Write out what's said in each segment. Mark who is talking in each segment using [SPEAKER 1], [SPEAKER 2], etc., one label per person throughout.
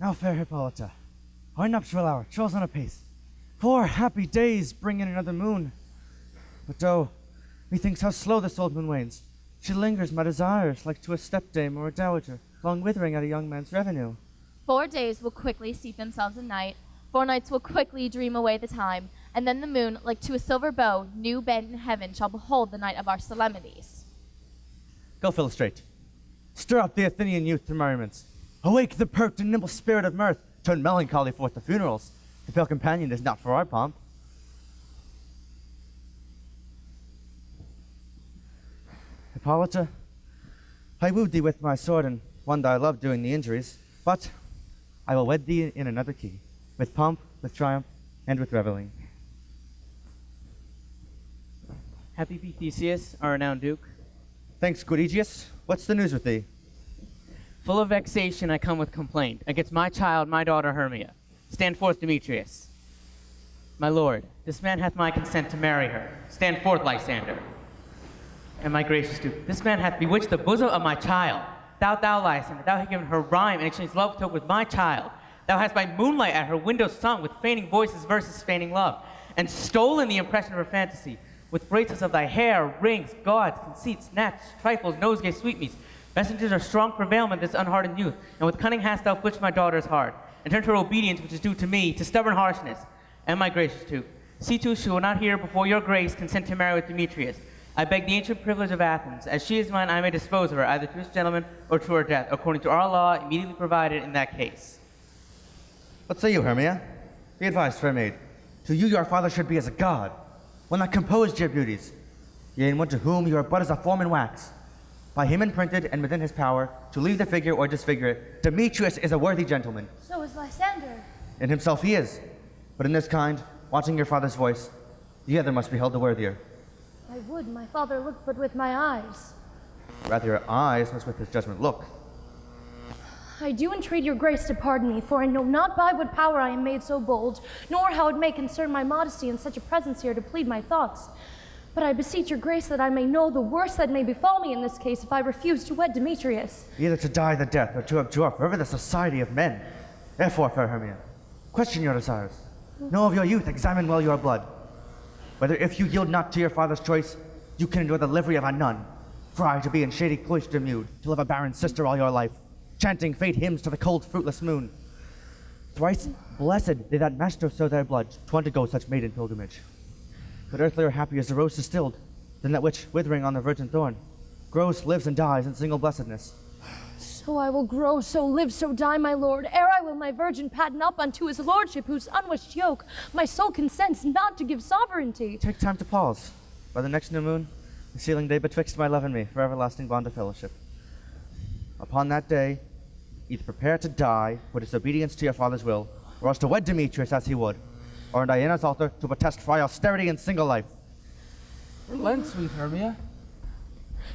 [SPEAKER 1] Now, fair Hippolyta, our nuptial hour draws on apace. 4 happy days bring in another moon. But oh, methinks how slow this old moon wanes. She lingers my desires like to a stepdame or a dowager, long withering at a young man's revenue.
[SPEAKER 2] 4 days will quickly steep themselves in night. 4 nights will quickly dream away the time. And then the moon, like to a silver bow, new bent in heaven, shall behold the night of our solemnities.
[SPEAKER 1] Go Philostrate. Stir up the Athenian youth to merriments. Awake the pert and nimble spirit of mirth. Turn melancholy forth to funerals. The pale companion is not for our pomp. Hippolyta, I wooed thee with my sword and won thy love doing the injuries, but I will wed thee in another key, with pomp, with triumph, and with reveling.
[SPEAKER 3] Happy be Theseus, our renowned duke.
[SPEAKER 1] Thanks, good Aegeus. What's the news with thee?
[SPEAKER 3] Full of vexation, I come with complaint against my child, my daughter Hermia. Stand forth, Demetrius. My lord, this man hath my consent to marry her. Stand forth, Lysander. And my gracious duke, this man hath bewitched the bosom of my child. Thou, Lysander, thou hast given her rhyme and exchanged love token with my child. Thou hast by moonlight at her window sung with feigning voices verses feigning love, and stolen the impression of her fantasy. With bracelets of thy hair, rings, gauds, conceits, nets, trifles, nosegay sweetmeats, messengers of strong prevailment this unhardened youth, and with cunning hast thou flitched my daughter's heart, and turned her obedience, which is due to me, to stubborn harshness. And my gracious duke, see to she will not here before your grace consent to marry with Demetrius. I beg the ancient privilege of Athens, as she is mine, I may dispose of her, either to this gentleman or to her death, according to our law immediately provided in that case.
[SPEAKER 1] What say you, Hermia? Be advised, fair maid. To you your father should be as a god, one that composed your beauties, yea, and one to whom you are but as a form in wax. By him imprinted and within his power, to leave the figure or disfigure it, Demetrius is a worthy gentleman.
[SPEAKER 4] So is Lysander.
[SPEAKER 1] In himself he is, but in this kind, watching your father's voice, the other must be held the worthier.
[SPEAKER 4] I would my father look but with my eyes.
[SPEAKER 1] Rather your eyes must with his judgment look.
[SPEAKER 4] I do entreat your grace to pardon me, for I know not by what power I am made so bold, nor how it may concern my modesty in such a presence here to plead my thoughts. But I beseech your grace that I may know the worst that may befall me in this case if I refuse to wed Demetrius.
[SPEAKER 1] Either to die the death or to abjure forever the society of men. Therefore, fair Hermia, question your desires. Know of your youth, examine well your blood. Whether if you yield not to your father's choice, you can endure the livery of a nun. Fry to be in shady cloister mewed, to live a barren sister all your life, chanting fate hymns to the cold fruitless moon. Thrice blessed they that master sow their blood to undergo such maiden pilgrimage. But earthlier happy is the rose distilled, than that which, withering on the virgin thorn, grows, lives, and dies in single blessedness.
[SPEAKER 4] So I will grow, so live, so die, my lord, ere I will my virgin patten up unto his lordship, whose unwished yoke my soul consents not to give sovereignty.
[SPEAKER 1] Take time to pause. By the next new moon, the sealing day betwixt my love and me, for everlasting bond of fellowship. Upon that day, either prepare to die for disobedience to your father's will, or else to wed Demetrius as he would, or in Diana's altar to protest for austerity and single life.
[SPEAKER 5] Relent, sweet Hermia.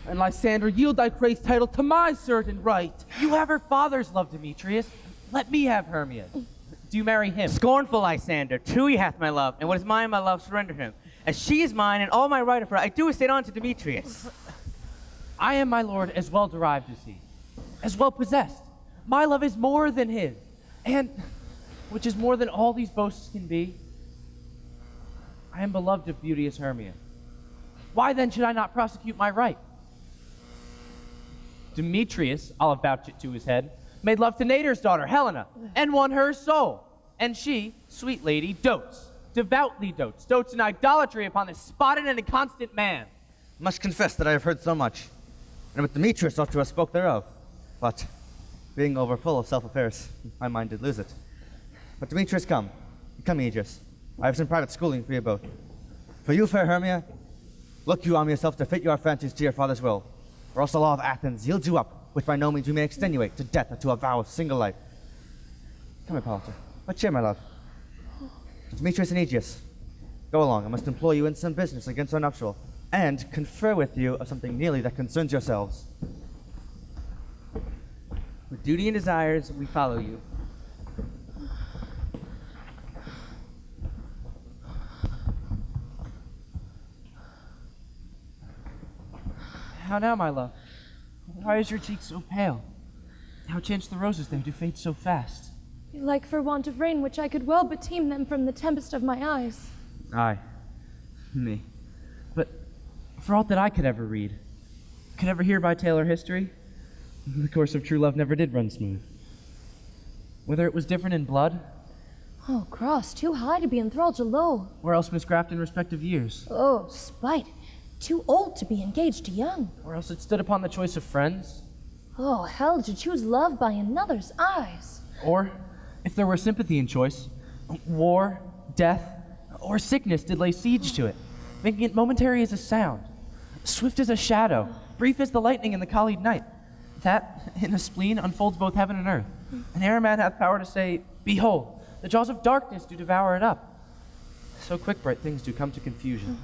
[SPEAKER 5] And Lysander, yield thy praise title to my certain right. You have her father's love, Demetrius. Let me have Hermia. Do you marry him?
[SPEAKER 3] Scornful Lysander, truly hath my love, and what is mine my love surrender him. As she is mine, and all my right of her, I do estate on to Demetrius.
[SPEAKER 5] I am, my lord, as well derived as he, as well possessed. My love is more than his, and, which is more than all these boasts can be, I am beloved of beauteous Hermia. Why then should I not prosecute my right? Demetrius, I'll avouch it to his head, made love to Nader's daughter, Helena, and won her soul. And she, sweet lady, dotes, devoutly dotes in idolatry upon this spotted and inconstant man.
[SPEAKER 1] Must confess that I have heard so much, and with Demetrius ought to have spoke thereof. But, being over full of self-affairs, my mind did lose it. But Demetrius, come, Aegeus. I have some private schooling for you both. For you, fair Hermia, look you on yourself to fit your fancies to your father's will, or else the law of Athens yields you up, which by no means you may extenuate to death or to a vow of single life. Come, Hippolyta, but cheer, my love. Demetrius and Aegeus, go along. I must employ you in some business against our nuptial, and confer with you of something nearly that concerns yourselves.
[SPEAKER 3] With duty and desires, we follow you.
[SPEAKER 5] How now, my love? Why is your cheek so pale? How chance the roses there do fade so fast?
[SPEAKER 4] Like for want of rain, which I could well beteem them from the tempest of my eyes.
[SPEAKER 5] Aye, me. But for aught that I could ever read, could ever hear by tale or history, the course of true love never did run smooth. Whether it was different in blood,
[SPEAKER 4] Oh, cross, too high to be enthralled to low.
[SPEAKER 5] or else miscraft in respective years,
[SPEAKER 4] Oh, spite, too old to be engaged to young.
[SPEAKER 5] or else it stood upon the choice of friends,
[SPEAKER 4] Oh, hell, to choose love by another's eyes.
[SPEAKER 5] or, if there were sympathy in choice, war, death, or sickness did lay siege to it, making it momentary as a sound, swift as a shadow, brief as the lightning in the Khalid night. That, in a spleen, unfolds both heaven and earth. And ere a man hath power to say, Behold, the jaws of darkness do devour it up. So quick bright things do come to confusion.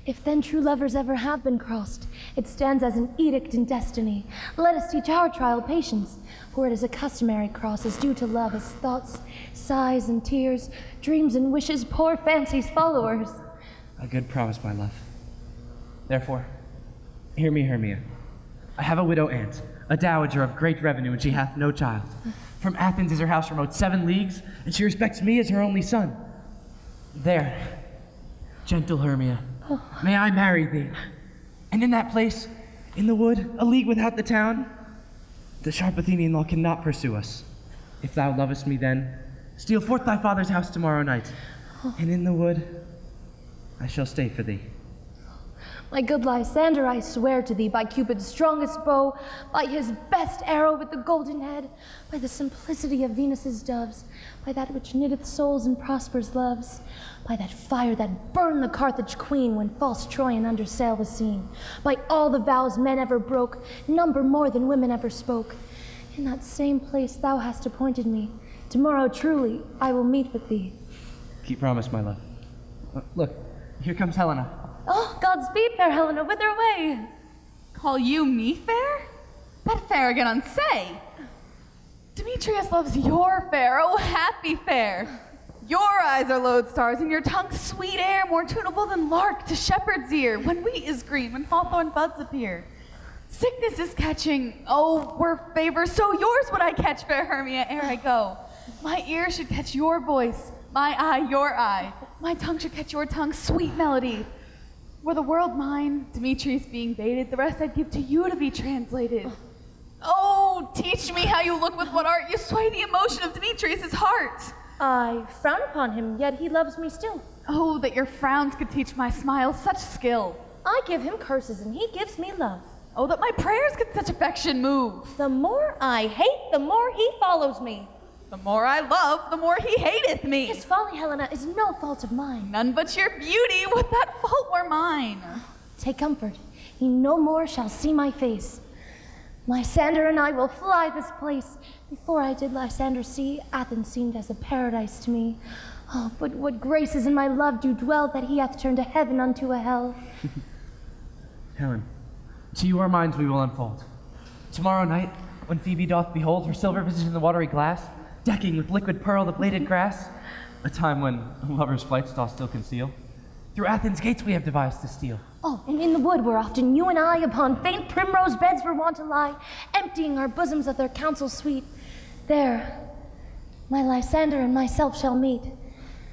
[SPEAKER 4] If then true lovers ever have been crossed, it stands as an edict in destiny. Let us teach our trial patience, for it is a customary cross as due to love as thoughts, sighs, and tears, dreams and wishes, poor fancy's followers.
[SPEAKER 5] A good promise, my love. Therefore, hear me, Hermia. I have a widow aunt, a dowager of great revenue, and she hath no child. From Athens is her house remote 7 leagues, and she respects me as her only son. There, gentle Hermia, may I marry thee. And in that place, in the wood, a league without the town, the sharp Athenian law cannot pursue us. If thou lovest me then, steal forth thy father's house tomorrow night, and in the wood I shall stay for thee.
[SPEAKER 4] My good Lysander, I swear to thee, by Cupid's strongest bow, by his best arrow with the golden head, by the simplicity of Venus's doves, by that which knitteth souls and prospers loves, by that fire that burned the Carthage queen when false Troyan under sail was seen, by all the vows men ever broke, number more than women ever spoke. In that same place thou hast appointed me. Tomorrow truly I will meet with thee.
[SPEAKER 5] Keep promise, my love. Look, here comes Helena.
[SPEAKER 4] Oh, Godspeed, fair Helena, whither away?
[SPEAKER 6] Call you me fair? That fair again unsay. Demetrius loves your fair, oh happy fair. Your eyes are lodestars, and your tongue sweet air, more tunable than lark to shepherd's ear, when wheat is green, when hawthorn buds appear. Sickness is catching, oh, were favor, so yours would I catch, fair Hermia, ere I go. My ear should catch your voice, my eye your eye, my tongue should catch your tongue, sweet melody. Were the world mine, Demetrius being baited, the rest I'd give to you to be translated. Oh, teach me how you look with what art you sway the emotion of Demetrius's heart.
[SPEAKER 4] I frown upon him, yet he loves me still.
[SPEAKER 6] Oh, that your frowns could teach my smiles such skill.
[SPEAKER 4] I give him curses, and he gives me love.
[SPEAKER 6] Oh, that my prayers could such affection move.
[SPEAKER 4] The more I hate, the more he follows me.
[SPEAKER 6] The more I love, the more he hateth me.
[SPEAKER 4] His folly, Helena, is no fault of mine.
[SPEAKER 6] None but your beauty, would that fault were mine.
[SPEAKER 4] Take comfort, he no more shall see my face. Lysander and I will fly this place. Before I did Lysander see, Athens seemed as a paradise to me. Oh, but what graces in my love do dwell, that he hath turned a heaven unto a hell.
[SPEAKER 5] Helen, to you our minds we will unfold. Tomorrow night, when Phoebe doth behold her silver visage in the watery glass, decking with liquid pearl the bladed grass, a time when lovers' flights doth still conceal, through Athens' gates we have devised to steal.
[SPEAKER 4] Oh, and in the wood where often you and I upon faint primrose beds were wont to lie, emptying our bosoms of their counsel sweet. There, my Lysander and myself shall meet,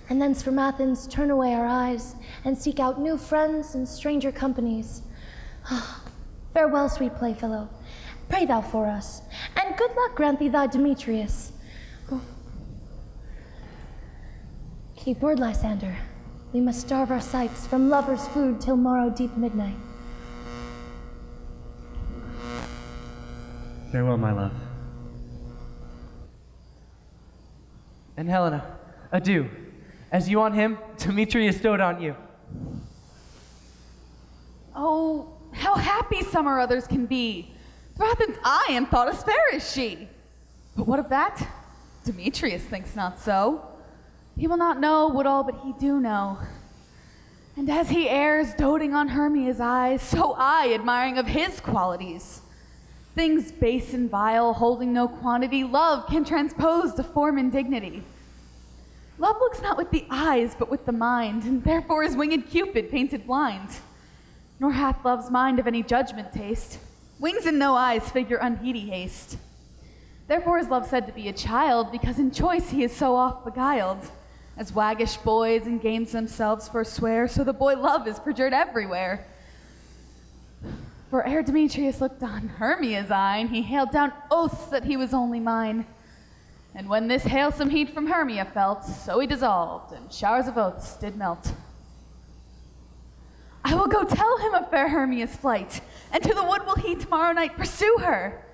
[SPEAKER 4] and thence from Athens turn away our eyes, and seek out new friends and stranger companies. Farewell, sweet playfellow. Pray thou for us, and good luck grant thee thy Demetrius. Keep word, Lysander. We must starve our sights from lovers' food till morrow deep midnight.
[SPEAKER 5] Farewell, my love. And Helena, adieu. As you on him, Demetrius stowed on you.
[SPEAKER 6] Oh, how happy some or others can be. For Athens I am thought as fair as she. But what of that? Demetrius thinks not so. He will not know what all but he do know. And as he errs, doting on Hermia's eyes, so I, admiring of his qualities. Things base and vile, holding no quantity, love can transpose to form and dignity. Love looks not with the eyes, but with the mind, and therefore is winged Cupid painted blind. Nor hath love's mind of any judgment taste. Wings and no eyes figure unheedy haste. Therefore is love said to be a child, because in choice he is so oft beguiled. As waggish boys in games themselves forswear, so the boy love is perjured everywhere. For ere Demetrius looked on Hermia's eyne, he hailed down oaths that he was only mine. And when this hailsome heat from Hermia felt, so he dissolved, and showers of oaths did melt. I will go tell him of fair Hermia's flight, and to the wood will he tomorrow night pursue her.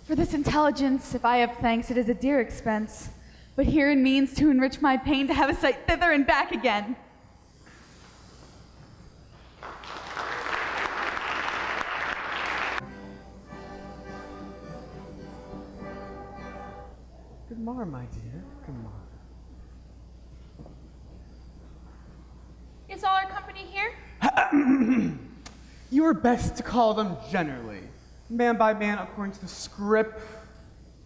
[SPEAKER 6] For this intelligence, if I have thanks, it is a dear expense, but herein means to enrich my pain to have a sight thither and back again.
[SPEAKER 5] Good morning, my dear. Good morning.
[SPEAKER 2] Is all our company here?
[SPEAKER 7] You are best to call them generally, man by man according to the script.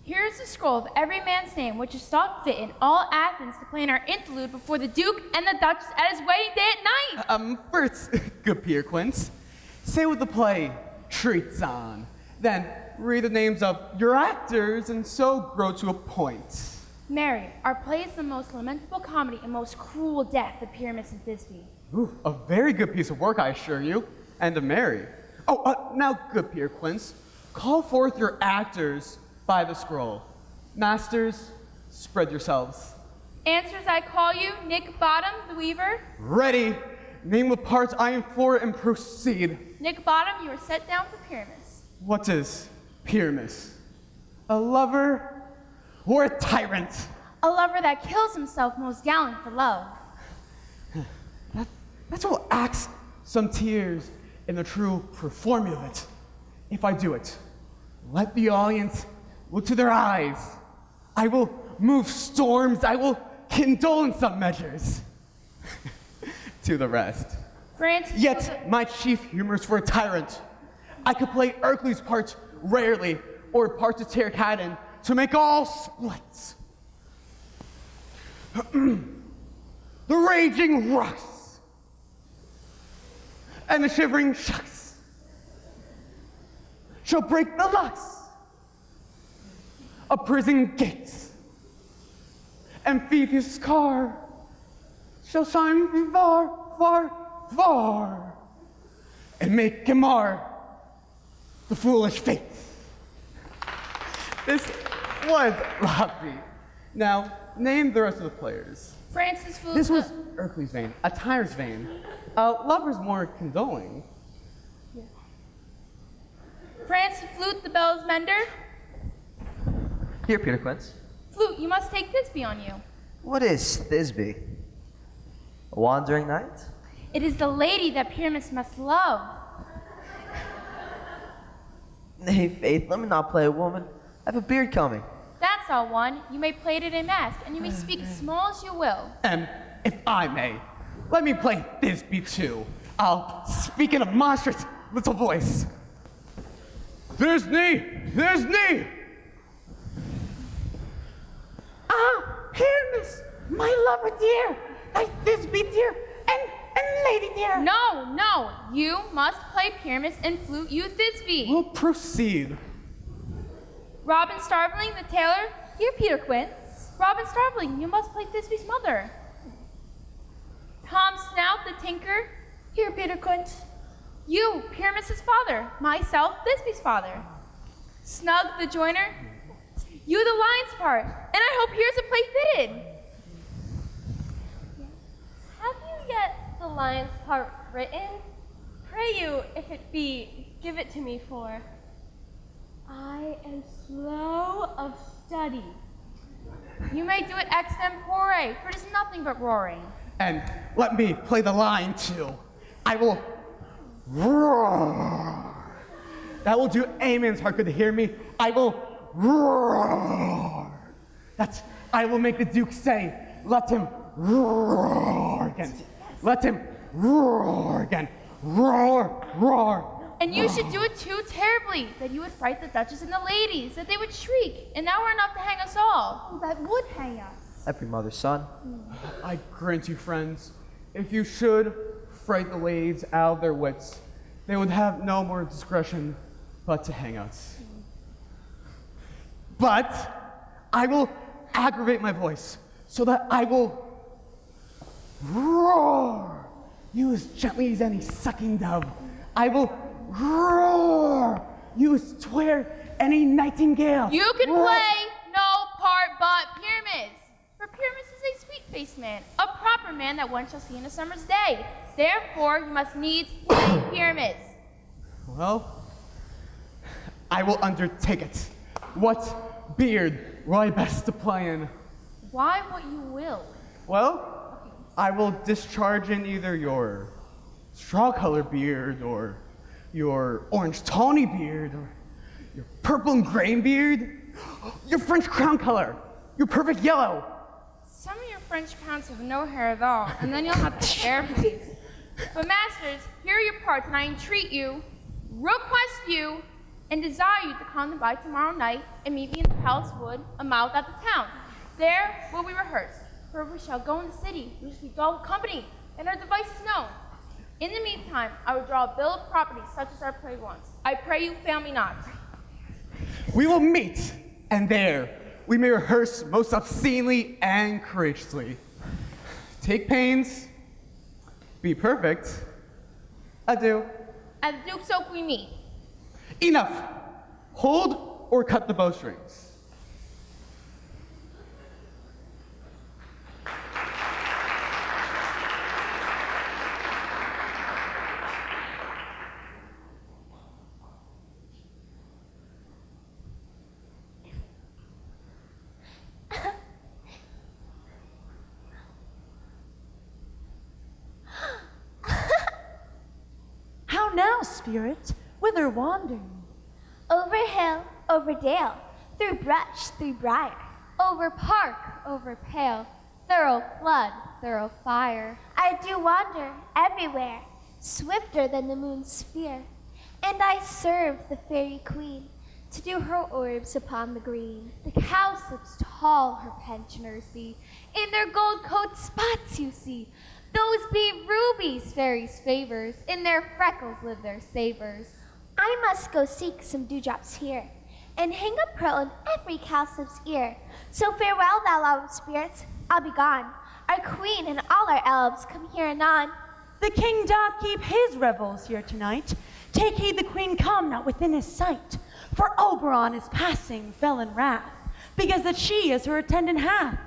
[SPEAKER 8] Here is the scroll of every man's name, which is thought fit in all Athens to play in our interlude before the Duke and the Duchess at his wedding day at night.
[SPEAKER 7] First, good Peer Quince, say what the play treats on. Then read the names of your actors, and so grow to a point.
[SPEAKER 8] Mary, our play is the most lamentable comedy and most cruel death of Pyramus and Thisbe.
[SPEAKER 7] Ooh, a very good piece of work, I assure you, and a merry. Now, good Peer Quince, call forth your actors by the scroll. Masters, spread yourselves.
[SPEAKER 8] Answers I call you, Nick Bottom, the weaver.
[SPEAKER 7] Ready, name the parts I am for, and proceed.
[SPEAKER 8] Nick Bottom, you are set down for Pyramus.
[SPEAKER 7] What is Pyramus? A lover or a tyrant?
[SPEAKER 8] A lover that kills himself most gallant for love.
[SPEAKER 7] That's what acts some tears in the true performing of it. If I do it, let the audience look to their eyes. I will move storms. I will condole in some measures. To the rest.
[SPEAKER 8] Francis
[SPEAKER 7] Yet my chief humor is for a tyrant. I could play Ercles' part rarely, or parts of Terracadan to make all splits. The raging rocks and the shivering shucks shall break the locks of prison gates, and Phoebus' car shall shine far, far, far, and make Gamar the foolish face. This was Loppy. Now, name the rest of the players.
[SPEAKER 8] Francis Flute.
[SPEAKER 7] This was Ercles' vein, a tyrant's vein. Lover's more condoling.
[SPEAKER 8] Francis Flute, the bell's mender.
[SPEAKER 1] Here, Peter Quince.
[SPEAKER 8] Flute, you must take Thisbe on you.
[SPEAKER 9] What is Thisbe? A wandering knight?
[SPEAKER 8] It is the lady that Pyramus must love.
[SPEAKER 9] Nay, Faith, let me not play a woman. I have a beard coming.
[SPEAKER 8] That's all one. You may play it in a mask, and you may speak as small as you will.
[SPEAKER 7] And if I may, let me play Thisbe too. I'll speak in a monstrous little voice. Thisbe! Ah, Pyramus, my lover dear, my Thisbe dear, and lady dear.
[SPEAKER 8] No, you must play Pyramus and Flute you Thisbe.
[SPEAKER 7] We'll proceed.
[SPEAKER 8] Robin Starveling, the tailor.
[SPEAKER 2] Here, Peter Quince.
[SPEAKER 8] Robin Starveling, you must play Thisbe's mother. Tom Snout, the tinker.
[SPEAKER 4] Here, Peter Quince.
[SPEAKER 8] You, Pyramus's father. Myself, Thisbe's father. Snug, the joiner. You, the lion's part. And I hope here's a play fitted.
[SPEAKER 2] Have you yet the lion's part written? Pray you, if it be, give it to me, for I am slow of study.
[SPEAKER 8] You may do it extempore, for it is nothing but roaring.
[SPEAKER 7] And let me play the line too. I will roar. That will do Amon's heart good to hear me. I will roar. I will make the Duke say, let him roar again. Let him roar again. Roar, roar.
[SPEAKER 8] And you should do it too terribly, that you would fright the Duchess and the ladies, that they would shriek, and that were enough to hang us all.
[SPEAKER 2] That would hang us.
[SPEAKER 9] Every mother's son.
[SPEAKER 7] I grant you, friends, if you should fright the ladies out of their wits, they would have no more discretion but to hang us. But I will aggravate my voice so that I will roar you as gently as any sucking dove. I will roar you as twere any nightingale.
[SPEAKER 8] You can
[SPEAKER 7] Roar.
[SPEAKER 8] play no part but Pyramus. For Pyramus is a sweet-faced man, a proper man that one shall see in a summer's day. Therefore, you must needs play Pyramus.
[SPEAKER 7] Well, I will undertake it. What beard will I best to play in?
[SPEAKER 8] Why what you will?
[SPEAKER 7] Well, I will discharge in either your straw-colored beard or your orange tawny beard or your purple and gray beard, your French crown color, your perfect yellow.
[SPEAKER 8] Some of your French pounds have no hair at all, and then you'll have to share these. But masters, here are your parts, and I entreat you, request you, and desire you to come by tomorrow night and meet me in the palace wood, a mile out of town. There will we rehearse, for we shall go in the city, we shall be dull company, and our devices known. In the meantime, I will draw a bill of property such as our play wants. I pray you fail me not.
[SPEAKER 7] We will meet, and there we may rehearse most obscenely and courageously. Take pains, be perfect. Adieu.
[SPEAKER 8] At the Duke's Oak we meet.
[SPEAKER 7] Enough. Hold or cut the bowstrings.
[SPEAKER 4] How now, spirit? Whither wandering?
[SPEAKER 2] Over hill, over dale, through brush, through briar, over park, over pale, thorough flood, thorough fire. I do wander everywhere, swifter than the moon's sphere, and I serve the fairy queen to do her orbs upon the green. The cowslips tall her pensioners be, in their gold coat spots you see. Those be rubies, fairies' favors, in their freckles live their savors. I must go seek some dewdrops here, and hang a pearl in every cowslip's ear. So farewell, thou loud spirits, I'll be gone. Our queen and all our elves come here anon.
[SPEAKER 10] The king doth keep his revels here tonight. Take heed the queen come not within his sight. For Oberon is passing fell in wrath, because that she as her attendant hath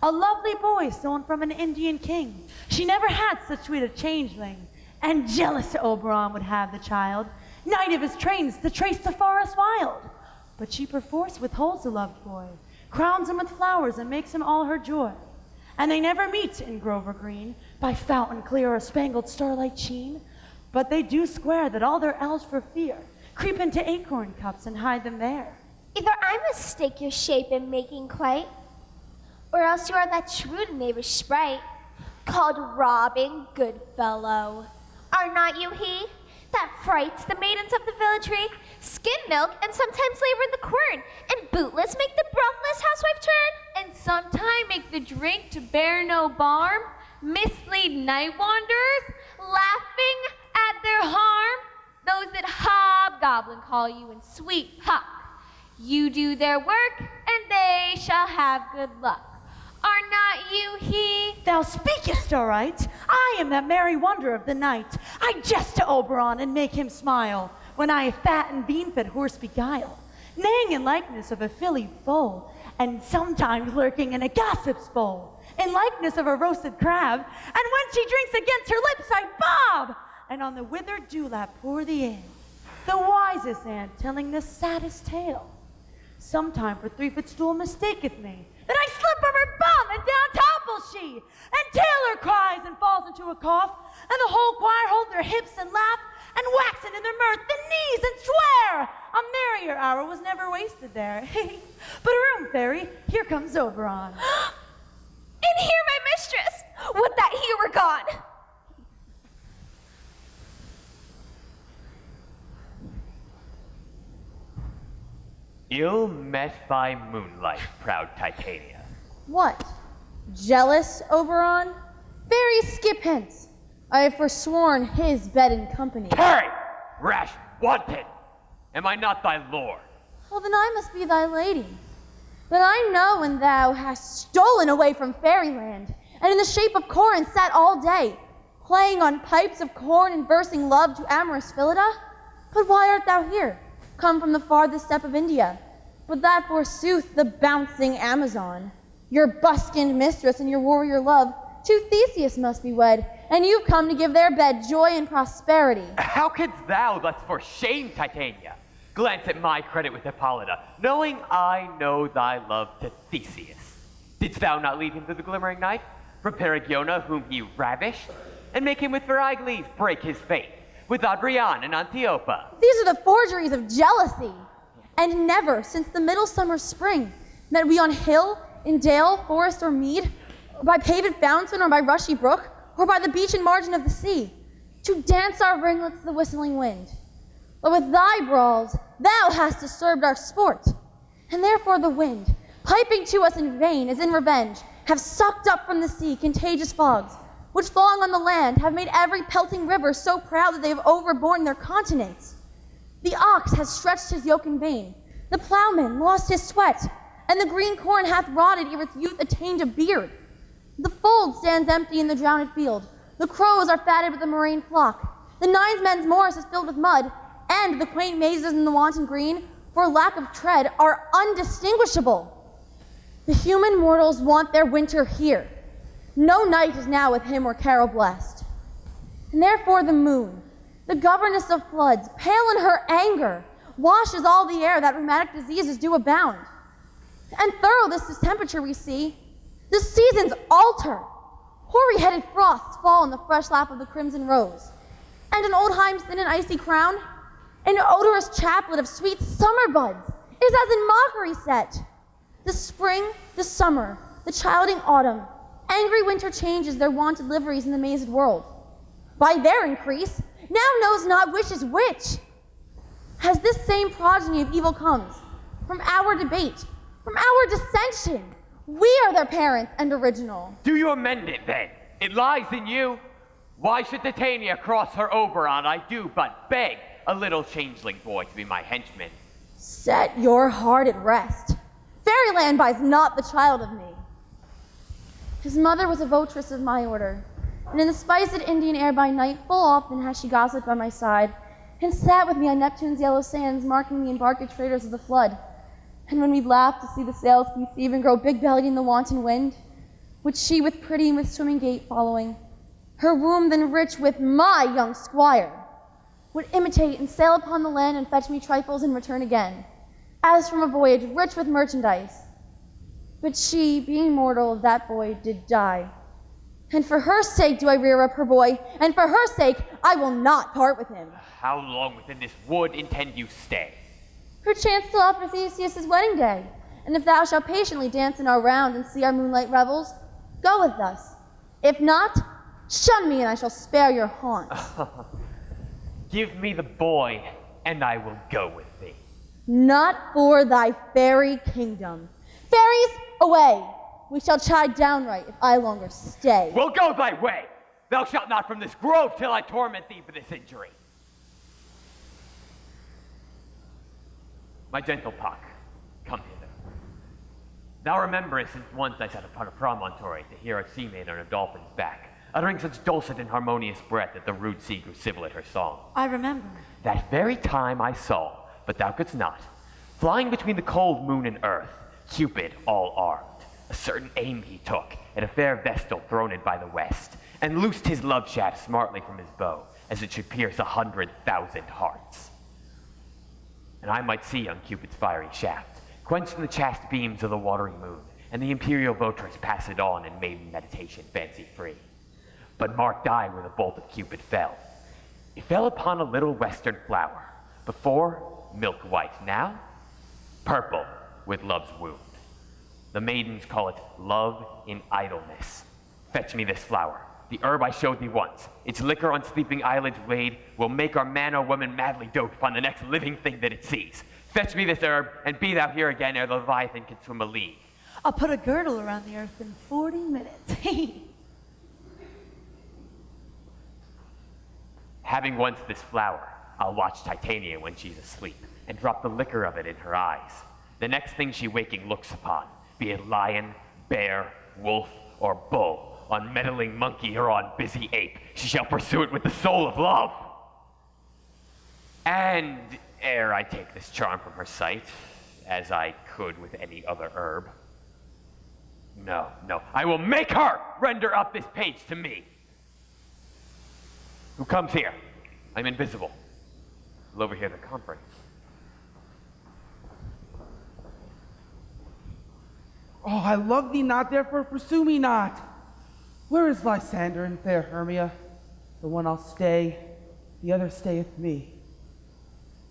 [SPEAKER 10] a lovely boy stolen from an Indian king. She never had such sweet a changeling, and jealous Oberon would have the child, knight of his trains to trace the forest wild. But she perforce withholds the loved boy, crowns him with flowers and makes him all her joy. And they never meet in Grover Green, by fountain clear or spangled starlight sheen, but they do swear that all their elves for fear creep into acorn cups and hide them there.
[SPEAKER 2] Either I mistake your shape in making quite, or else you are that shrewd knavish sprite, called Robin Goodfellow. Are not you he that frights the maidens of the villagery, skim milk, and sometimes labor in the quern, and bootless make the breathless housewife turn, and sometime make the drink to bear no barm, mislead night wanderers, laughing at their harm? Those that hobgoblin call you in sweet talk. You do their work, and they shall have good luck. Are not you he?
[SPEAKER 10] Thou speakest aright. I am that merry wonder of the night. I jest to Oberon and make him smile, when I a fat and bean-fed horse beguile, neighing in likeness of a filly foal, and sometimes lurking in a gossip's bowl, in likeness of a roasted crab, and when she drinks against her lips I bob, and on the withered dewlap pour the ale, the wisest aunt telling the saddest tale. Sometime for 3-foot stool mistaketh me, then I slip from her bum, and down topples she, and Taylor cries and falls into a cough, and the whole choir hold their hips and laugh, and waxen in their mirth the knees and swear a merrier hour was never wasted there. But room, fairy, here comes Oberon.
[SPEAKER 2] And here my mistress! Would that he were gone!
[SPEAKER 11] Ill met by moonlight, proud Titania.
[SPEAKER 12] What? Jealous, Oberon? Fairy, skip hence. I have forsworn his bed and company.
[SPEAKER 11] Tarry, rash wanton! Am I not thy lord?
[SPEAKER 12] Well, then I must be thy lady. But I know when thou hast stolen away from fairyland, and in the shape of Corin sat all day, playing on pipes of corn and versing love to amorous Phillida. But why art thou here, come from the farthest steppe of India? But that forsooth the bouncing Amazon, your buskined mistress and your warrior love, to Theseus must be wed, and you've come to give their bed joy and prosperity.
[SPEAKER 11] How couldst thou thus for shame, Titania, glance at my credit with Hippolyta, knowing I know thy love to Theseus? Didst thou not lead him to the glimmering night, from Perigiona whom he ravished, and make him with Verigles break his faith, with Adrian and Antiopa?
[SPEAKER 12] These are the forgeries of jealousy. And never, since the middle summer spring, met we on hill, in dale, forest, or mead, or by paved fountain, or by rushy brook, or by the beach and margin of the sea, to dance our ringlets to the whistling wind. But with thy brawls, thou hast disturbed our sport, and therefore the wind, piping to us in vain as in revenge, have sucked up from the sea contagious fogs, which falling on the land have made every pelting river so proud that they have overborne their continents. The ox has stretched his yoke in vain, the plowman lost his sweat, and the green corn hath rotted ere its youth attained a beard. The fold stands empty in the drowned field, the crows are fatted with the murrain flock, the nine men's moors is filled with mud, and the quaint mazes in the wanton green, for lack of tread, are undistinguishable. The human mortals want their winter here. No night is now with him or carol blessed. And therefore the moon, the governess of floods, pale in her anger, washes all the air that rheumatic diseases do abound. And thorough this distemperature we see, the seasons alter. Hoary-headed frosts fall in the fresh lap of the crimson rose, and an old hime's thin and icy crown, an odorous chaplet of sweet summer buds, is as in mockery set. The spring, the summer, the childing autumn, angry winter changes their wonted liveries in the mazed world. By their increase, now knows not which is which. As this same progeny of evil comes, from our debate, from our dissension, we are their parents and original.
[SPEAKER 11] Do you amend it then? It lies in you. Why should Titania cross her Oberon? I do but beg a little changeling boy to be my henchman.
[SPEAKER 12] Set your heart at rest. Fairyland buys not the child of me. His mother was a votress of my order, and in the spiced Indian air by night full often has she gossiped by my side, and sat with me on Neptune's yellow sands, marking the embarked traders of the flood. And when we'd laugh to see the sails conceive and grow big-bellied in the wanton wind, which she with pretty and with swimming gait following, her womb then rich with my young squire, would imitate and sail upon the land and fetch me trifles and return again, as from a voyage rich with merchandise. But she, being mortal, of that boy did die. And for her sake do I rear up her boy, and for her sake I will not part with him.
[SPEAKER 11] How long within this wood intend you stay?
[SPEAKER 12] Perchance till after Theseus' wedding day, and if thou shalt patiently dance in our round and see our moonlight revels, go with us. If not, shun me and I shall spare your haunts.
[SPEAKER 11] Give me the boy, and I will go with thee.
[SPEAKER 12] Not for thy fairy kingdom. Fairies, away! We shall chide downright if I longer stay.
[SPEAKER 11] Well, go thy way! Thou shalt not from this grove till I torment thee for this injury. My gentle Puck, come hither. Thou rememberest since once I sat upon a promontory to hear a sea maiden on a dolphin's back, uttering such dulcet and harmonious breath that the rude sea grew civil at her song.
[SPEAKER 10] I remember.
[SPEAKER 11] That very time I saw, but thou couldst not, flying between the cold moon and earth, Cupid all armed. A certain aim he took at a fair vestal throned by the west, and loosed his love shaft smartly from his bow, as it should pierce 100,000 hearts. And I might see on Cupid's fiery shaft, quenched in the chaste beams of the watery moon, and the imperial votress pass it on in maiden meditation fancy-free. But marked I where the bolt of Cupid fell. It fell upon a little western flower, before milk white, now purple with love's wound. The maidens call it love in idleness. Fetch me this flower, the herb I showed thee once. Its liquor on sleeping eyelids laid will make our man or woman madly dote upon the next living thing that it sees. Fetch me this herb, and be thou here again ere the Leviathan can swim a league.
[SPEAKER 10] I'll put a girdle around the earth in 40 minutes.
[SPEAKER 11] Having once this flower, I'll watch Titania when she's asleep, and drop the liquor of it in her eyes. The next thing she waking looks upon, be it lion, bear, wolf, or bull, on meddling monkey or on busy ape, she shall pursue it with the soul of love. And ere I take this charm from her sight, as I could with any other herb, no, I will make her render up this page to me. Who comes here? I'm invisible. We'll overhear the conference.
[SPEAKER 7] Oh, I love thee not, therefore pursue me not. Where is Lysander and fair Hermia? The one I'll stay, the other stayeth me.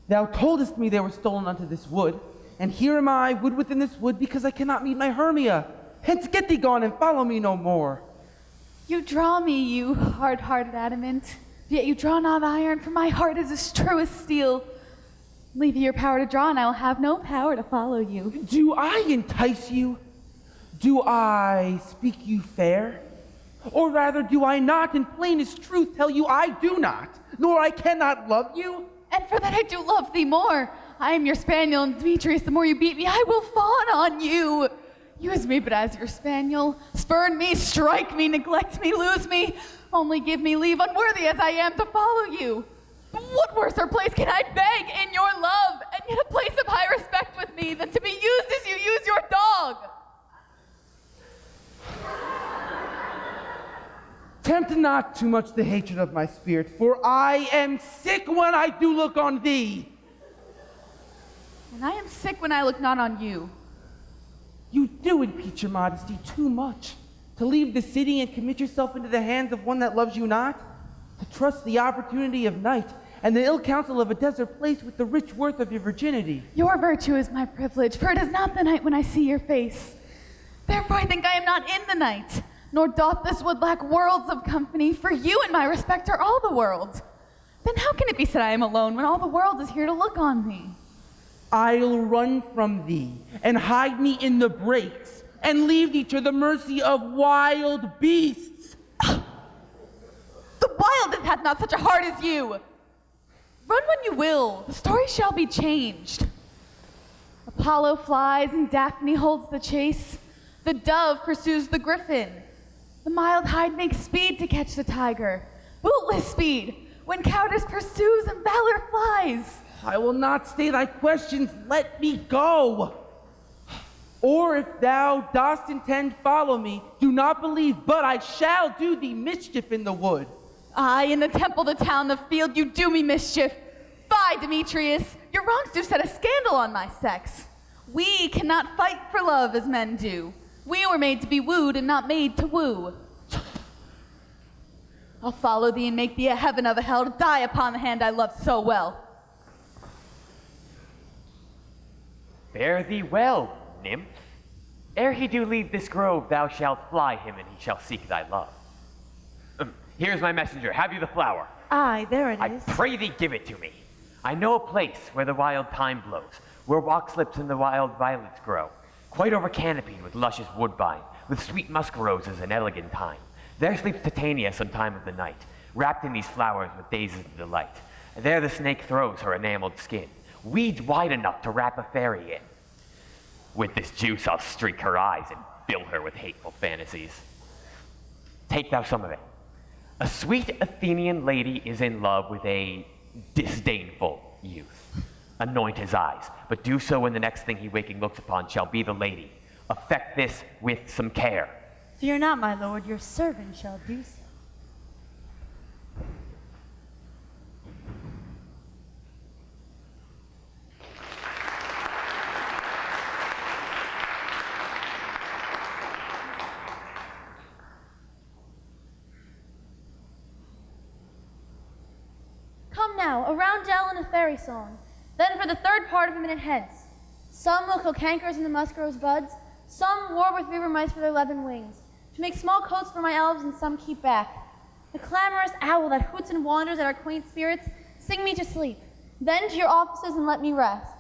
[SPEAKER 7] Thou toldest me they were stolen unto this wood, and here am I, wood within this wood, because I cannot meet my Hermia. Hence get thee gone and follow me no more.
[SPEAKER 6] You draw me, you hard-hearted adamant, yet you draw not iron, for my heart is as true as steel. Leave you your power to draw, and I will have no power to follow you.
[SPEAKER 7] Do I entice you? Do I speak you fair? Or rather, do I not in plainest truth tell you I do not, nor I cannot love you?
[SPEAKER 6] And for that I do love thee more. I am your spaniel, and Demetrius, the more you beat me, I will fawn on you. Use me but as your spaniel. Spurn me, strike me, neglect me, lose me. Only give me leave, unworthy as I am, to follow you. What worse or place can I beg in your love, and yet a place of high respect with me, than to be used as you use your dog?
[SPEAKER 7] Tempt not too much the hatred of my spirit, for I am sick when I do look on thee.
[SPEAKER 6] And I am sick when I look not on you.
[SPEAKER 7] You do impeach your modesty too much. To leave the city and commit yourself into the hands of one that loves you not? To trust the opportunity of night and the ill counsel of a desert place with the rich worth of your virginity.
[SPEAKER 6] Your virtue is my privilege, for it is not the night when I see your face. Therefore I think I am not in the night, nor doth this wood lack worlds of company, for you in my respect are all the world. Then how can it be said I am alone when all the world is here to look on me?
[SPEAKER 7] I'll run from thee and hide me in the brakes and leave thee to the mercy of wild beasts.
[SPEAKER 6] The wildest hath not such a heart as you. Run when you will, the story shall be changed. Apollo flies and Daphne holds the chase. The dove pursues the griffin. The mild hide makes speed to catch the tiger. Bootless speed, when cowardice pursues and valor flies.
[SPEAKER 7] I will not stay thy questions, let me go. Or if thou dost intend follow me, do not believe, but I shall do thee mischief in the wood.
[SPEAKER 6] Aye, in the temple, the town, the field, you do me mischief. Fie, Demetrius, your wrongs do set a scandal on my sex. We cannot fight for love as men do. We were made to be wooed and not made to woo. I'll follow thee and make thee a heaven of a hell to die upon the hand I love so well.
[SPEAKER 11] Fare thee well, nymph. Ere he do leave this grove, thou shalt fly him, and he shall seek thy love. Here's my messenger. Have you the flower?
[SPEAKER 10] Aye, there it
[SPEAKER 11] I
[SPEAKER 10] is.
[SPEAKER 11] pray thee give it to me. I know a place where the wild thyme blows, where walk slips and the wild violets grow, quite over canopied with luscious woodbine, with sweet musk roses and elegant thyme. There sleeps Titania some time of the night, wrapped in these flowers with dazes of delight. And there the snake throws her enameled skin, weeds wide enough to wrap a fairy in. With this juice I'll streak her eyes and fill her with hateful fantasies. Take thou some of it. A sweet Athenian lady is in love with a disdainful youth. Anoint his eyes, but do so when the next thing he waking looks upon shall be the lady. Effect this with some care.
[SPEAKER 10] Fear not, my lord, your servant shall do so.
[SPEAKER 4] Come now, a roundel and a fairy song. Then for the third part of a minute hence. Some will kill cankers in the muskrose buds, some war with river mice for their levin wings, to make small coats for my elves, and some keep back. The clamorous owl that hoots and wanders at our quaint spirits, sing me to sleep. Then to your offices and let me rest.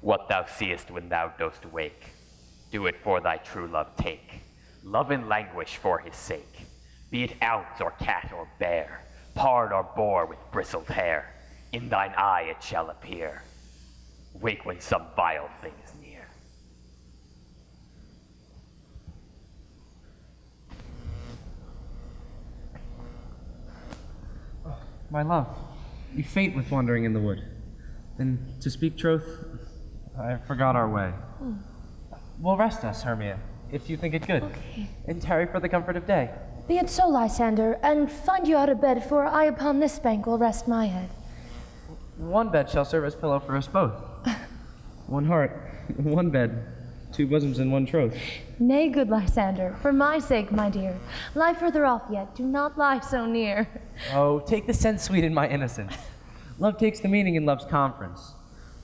[SPEAKER 11] What thou seest when thou dost awake, do it for thy true love take. Love and languish for his sake. Be it ounce or cat or bear, pard or boar with bristled hair, in thine eye it shall appear. Wake when some vile thing is near.
[SPEAKER 5] My love, you faint with wandering in the wood. And to speak troth, I forgot our way. We'll rest us, Hermia, if you think it good, and tarry for the comfort of day.
[SPEAKER 4] Be it so, Lysander, and find you out of bed, for I upon this bank will rest my head.
[SPEAKER 5] One bed shall serve as pillow for us both. One heart, one bed, two bosoms and one troth.
[SPEAKER 4] Nay, good Lysander, for my sake, my dear, lie further off yet, do not lie so near.
[SPEAKER 5] Oh, take the sense sweet in my innocence. Love takes the meaning in love's conference.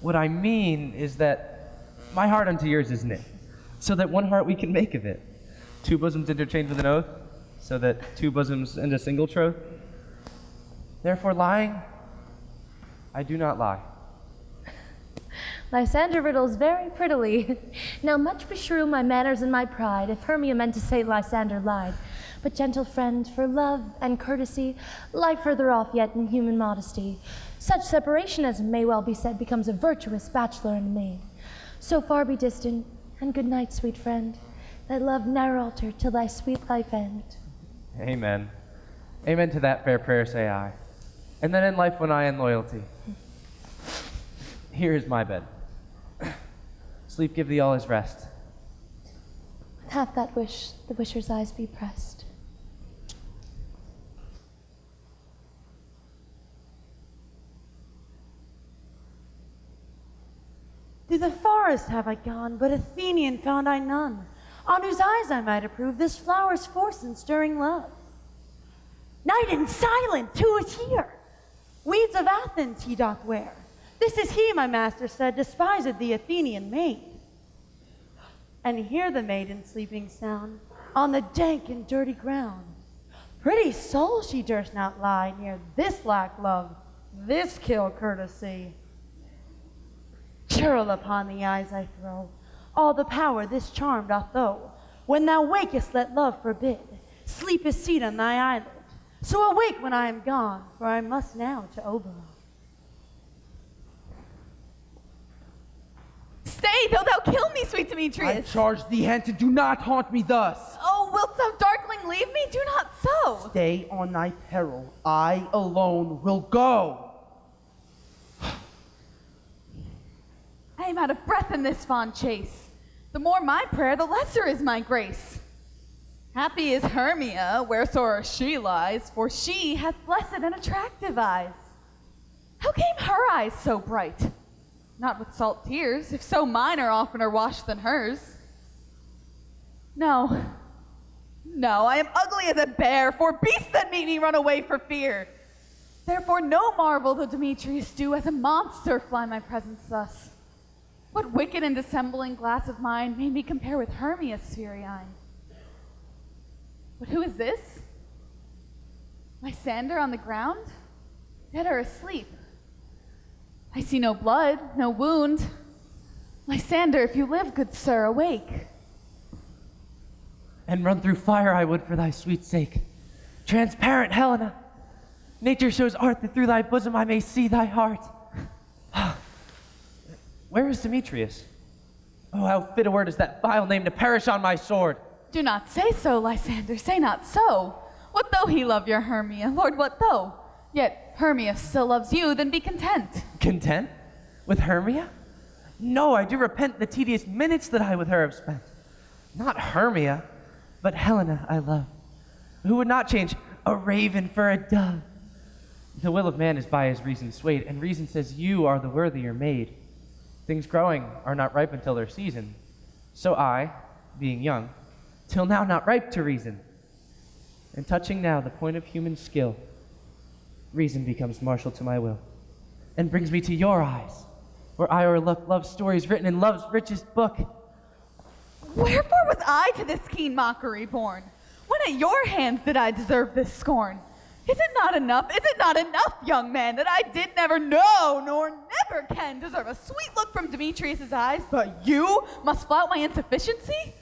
[SPEAKER 5] What I mean is that my heart unto yours is knit, so that one heart we can make of it. Two bosoms interchange with an oath, so that two bosoms and a single troth. Therefore, lying, I do not lie.
[SPEAKER 4] Lysander riddles very prettily. Now much beshrew my manners and my pride, if Hermia meant to say Lysander lied. But gentle friend, for love and courtesy, lie further off yet in human modesty. Such separation as may well be said becomes a virtuous bachelor and maid. So far be distant, and good night, sweet friend. Thy love ne'er alter till thy sweet life end.
[SPEAKER 5] Amen. Amen to that fair prayer, say I. And then in life when I in loyalty. Here is my bed. Sleep give thee all his rest.
[SPEAKER 4] With half that wish, the wisher's eyes be pressed.
[SPEAKER 10] Through the forest have I gone, but Athenian found I none, on whose eyes I might approve this flower's force and stirring love. Night and silent, who is here? Weeds of Athens he doth wear. This is he, my master said, despised the Athenian maid. And hear the maiden sleeping sound on the dank and dirty ground. Pretty soul, she durst not lie near this lack love, this kill courtesy. Churl upon the eyes I throw, all the power this charm doth owe. When thou wakest, let love forbid, sleep is seat on thy eyelid. So awake when I am gone, for I must now to Oberon.
[SPEAKER 6] Stay, though thou kill me, sweet
[SPEAKER 7] I
[SPEAKER 6] Demetrius.
[SPEAKER 7] charge thee hence, and do not haunt me thus.
[SPEAKER 6] Oh, wilt thou, darkling, leave me? Do not so.
[SPEAKER 7] Stay on thy peril. I alone will go.
[SPEAKER 6] I am out of breath in this fond chase. The more my prayer, the lesser is my grace. Happy is Hermia, wheresoe'er she lies, for she hath blessed and attractive eyes. How came her eyes so bright? Not with salt tears, if so mine are oftener washed than hers. No, I am ugly as a bear, for beasts that meet me run away for fear. Therefore no marvel though Demetrius do as a monster fly my presence thus. What wicked and dissembling glass of mine made me compare with Hermia's fiery eye? But who is this? Lysander on the ground? Dead or asleep? I see no blood, no wound. Lysander, if you live, good sir, awake.
[SPEAKER 5] And run through fire I would for thy sweet sake. Transparent Helena, nature shows art that through thy bosom I may see thy heart. Where is Demetrius? Oh, how fit a word is that vile name to perish on my sword.
[SPEAKER 6] Do not say so, Lysander, say not so. What though he love your Hermia? Lord, what though? Yet Hermia still loves you, then be content.
[SPEAKER 5] Content? With Hermia? No, I do repent the tedious minutes that I with her have spent. Not Hermia, but Helena I love, who would not change a raven for a dove. The will of man is by his reason swayed, and reason says you are the worthier maid. Things growing are not ripe until their season. So I, being young, till now not ripe to reason, and touching now the point of human skill, reason becomes martial to my will, and brings me to your eyes, where I o'erlook love's stories written in love's richest book.
[SPEAKER 6] Wherefore was I to this keen mockery born? When at your hands did I deserve this scorn? Is it not enough, young man, that I did never know, nor never never can deserve a sweet look from Demetrius's eyes, but you must flout my insufficiency?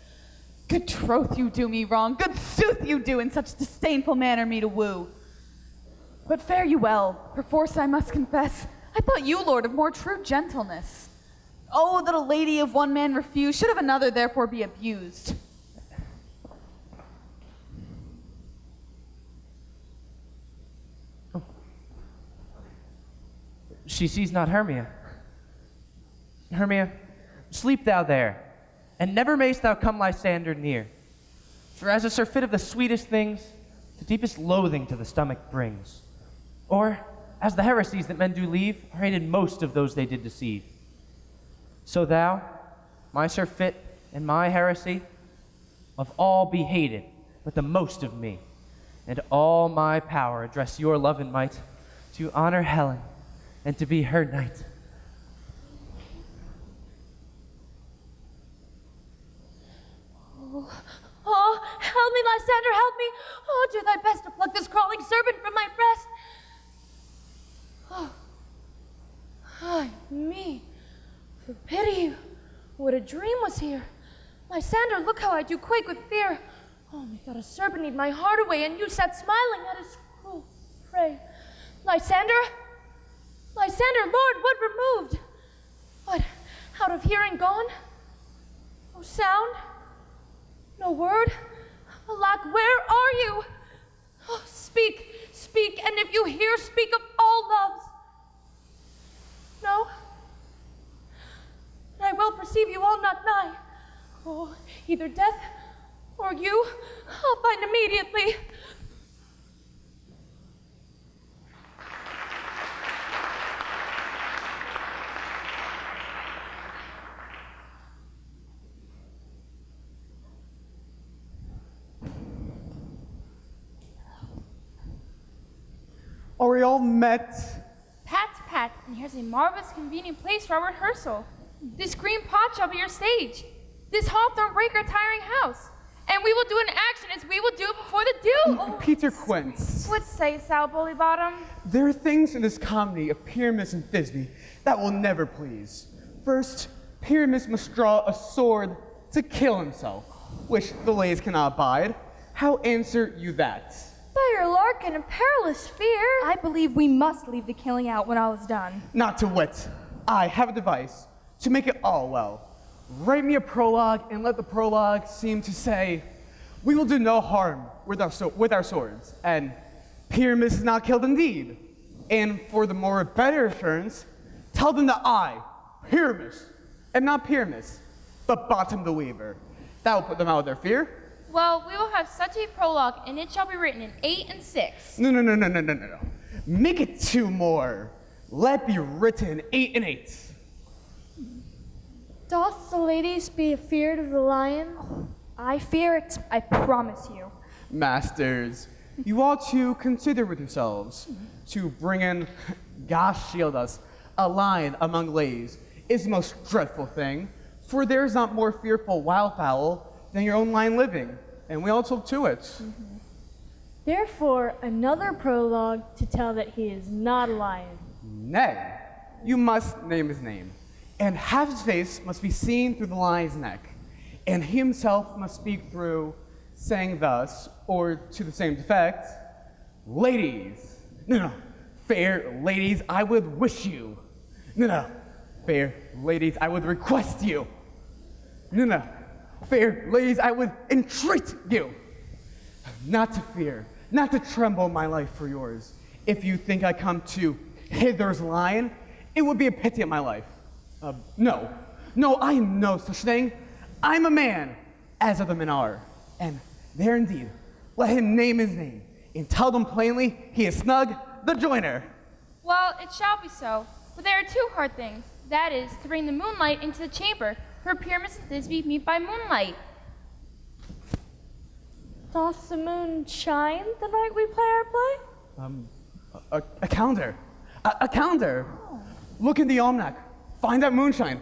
[SPEAKER 6] Good troth you do me wrong, good sooth you do in such disdainful manner me to woo. But fare you well, perforce I must confess, I thought you, Lord, of more true gentleness. Oh, that a lady of one man refused, should of another therefore be abused.
[SPEAKER 5] She sees not Hermia. Hermia, sleep thou there, and never mayst thou come Lysander near. For as a surfeit of the sweetest things, the deepest loathing to the stomach brings. Or, as the heresies that men do leave, are hated most of those they did deceive. So thou, my surfeit and my heresy, of all be hated, but the most of me, and all my power address your love and might, to honor Helen, and to be her knight.
[SPEAKER 4] Oh, help me, Lysander, help me. Oh, do thy best to pluck this crawling serpent from my breast. Oh, ay me, for pity, what a dream was here. Lysander, look how I do quake with fear. Oh, methought a serpent ate my heart away, and you sat smiling at his cruel prey. Lysander, Lysander, Lord, what removed? What, out of hearing gone? No sound? No word? Alack, where are you? Oh, speak, speak, and if you hear, speak of all loves. No? And I well perceive you all not nigh. Oh, either death or you, I'll find immediately.
[SPEAKER 7] Are we all met?
[SPEAKER 8] Pat's pat, and here's a marvelous convenient place for our rehearsal. This green pot shall be your stage. This hawthorn break our tiring house. And we will do an action as we will do before the dew.
[SPEAKER 7] Peter Quince.
[SPEAKER 8] What say, Sal Bullybottom?
[SPEAKER 7] There are things in this comedy of Pyramus and Thisbe that will never please. First, Pyramus must draw a sword to kill himself, which the ladies cannot abide. How answer you that?
[SPEAKER 4] By your lark and a perilous fear.
[SPEAKER 13] I believe we must leave the killing out when all is done.
[SPEAKER 7] Not to wit, I have a device to make it all well. Write me a prologue and let the prologue seem to say, we will do no harm with our swords, and Pyramus is not killed indeed. And for the more better assurance, tell them that I, Pyramus, am not Pyramus, but Bottom the Weaver. That will put them out of their fear.
[SPEAKER 8] Well, we will have such a prologue, and it shall be written in 8 and 6.
[SPEAKER 7] No. Make it 2 more. Let it be written 8 and 8.
[SPEAKER 4] Doth the ladies be afeard of the lion?
[SPEAKER 13] I fear it, I promise you.
[SPEAKER 7] Masters, you ought to consider with yourselves to bring in, gosh shield us, a lion among ladies is the most dreadful thing, for there is not more fearful wildfowl than your own lion living, and we all took to it.
[SPEAKER 4] Therefore, another prologue to tell that he is not a lion.
[SPEAKER 7] Nay, you must name his name, and half his face must be seen through the lion's neck, and he himself must speak through, saying thus, or to the same effect, ladies, no, fair ladies, I would wish you. No, fair ladies, I would request you. No, fair ladies, I would entreat you. Not to fear, not to tremble my life for yours. If you think I come to hither's lion, it would be a pity of my life. No, I am no such thing. I'm a man, as other men are. And there indeed, let him name his name, and tell them plainly he is Snug the Joiner.
[SPEAKER 8] Well, it shall be so, but there are 2 hard things. That is, to bring the moonlight into the chamber, for Pyramus and Thisbe meet by moonlight.
[SPEAKER 4] Doth the moon shine the night we play our play?
[SPEAKER 7] A calendar. A calendar. Look in the almanac. Find out moonshine.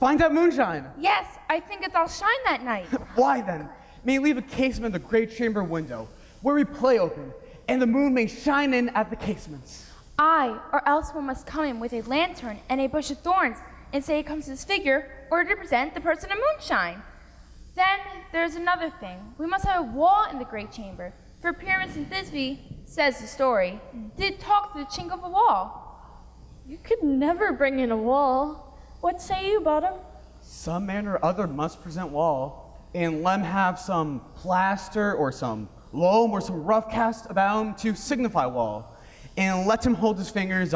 [SPEAKER 7] Find out moonshine.
[SPEAKER 8] Yes, I think it all shine that night.
[SPEAKER 7] Why then? May leave a casement in the great chamber window, where we play open, and the moon may shine in at the casements.
[SPEAKER 8] Aye, or else one must come in with a lantern and a bush of thorns and say it comes to this figure or to represent the person of moonshine. Then there's another thing. We must have a wall in the great chamber, for Pyramus and Thisbe, says the story, did talk through the chink of a wall.
[SPEAKER 4] You could never bring in a wall. What say you, Bottom?
[SPEAKER 7] Some man or other must present wall, and let him have some plaster or some loam or some rough cast about him to signify wall, and let him hold his fingers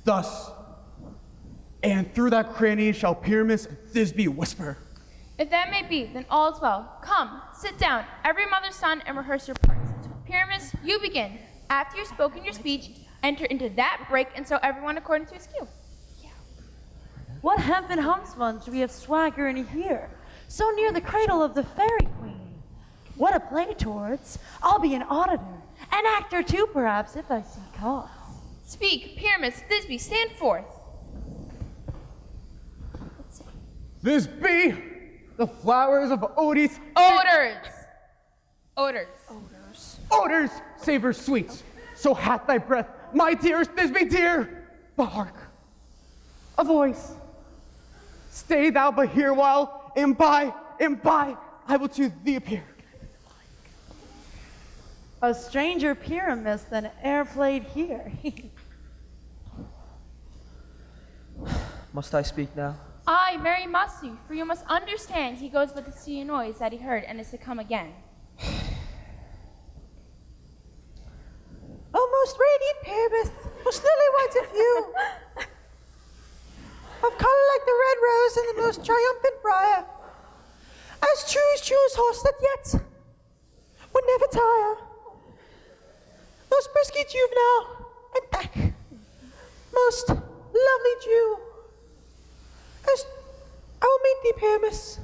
[SPEAKER 7] thus, and through that cranny shall Pyramus and Thisbe whisper.
[SPEAKER 8] If that may be, then all is well. Come, sit down, every mother's son, and rehearse your parts. Pyramus, you begin. After you've spoken your speech, enter into that break and show everyone according to his cue.
[SPEAKER 10] What hempen homespun do we have swagger in here, so near the cradle of the fairy queen? What a play towards! I'll be an auditor, an actor too, perhaps, if I see cause.
[SPEAKER 8] Speak, Pyramus, Thisbe, stand forth.
[SPEAKER 7] This be the flowers of Odys.
[SPEAKER 8] Odors! Odors.
[SPEAKER 7] Odors, savors sweets. So hath thy breath, my dearest Thisbe dear. But hark, a voice. Stay thou but here while, and by, I will to thee appear.
[SPEAKER 10] A stranger Pyramus than e'er played here.
[SPEAKER 9] Must I speak now?
[SPEAKER 8] Aye, very must you, for you must understand he goes but to see a noise that he heard and is to come again.
[SPEAKER 14] O most radiant Pyramus, most lily white of hue, of color like the red rose and the most triumphant briar, as true as horse that yet would never tire, most frisky juvenile and back, most lovely Jew, as I will meet thee, Pyramus,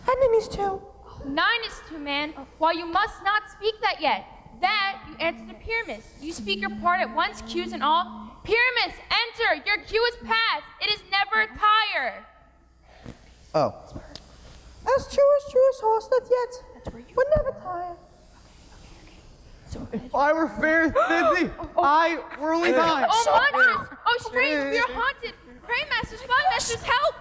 [SPEAKER 14] and in his too.
[SPEAKER 8] 9 is 2, man, while you must not speak that yet. That you answer to Pyramus. You speak your part at once, cues and all. Pyramus, enter! Your cue is past. It is never tire.
[SPEAKER 9] Oh.
[SPEAKER 14] As true as horse that yet would never tire.
[SPEAKER 7] If I were fair Thisbe, I were only thine.
[SPEAKER 8] Oh, monstrous! Oh, strange, we are haunted! Pray, masters, spy masters, help!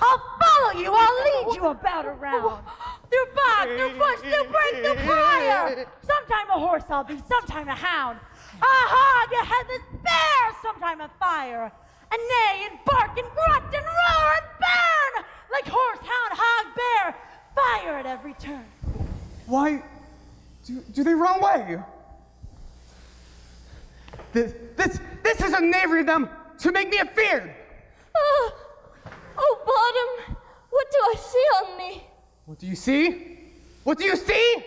[SPEAKER 10] I'll follow you, I'll lead you about around. Through bog, through bush, through brake, through briar. Sometime a horse I'll be, sometime a hound. A hog, a headless bear, sometime a fire. A neigh and bark and grunt and roar and burn. Like horse, hound, hog, bear, fire at every turn.
[SPEAKER 7] Why do they run away? This is a knavery of them to make me afeared.
[SPEAKER 4] Oh, Bottom, what do I see on me?
[SPEAKER 7] What do you see? What do you see?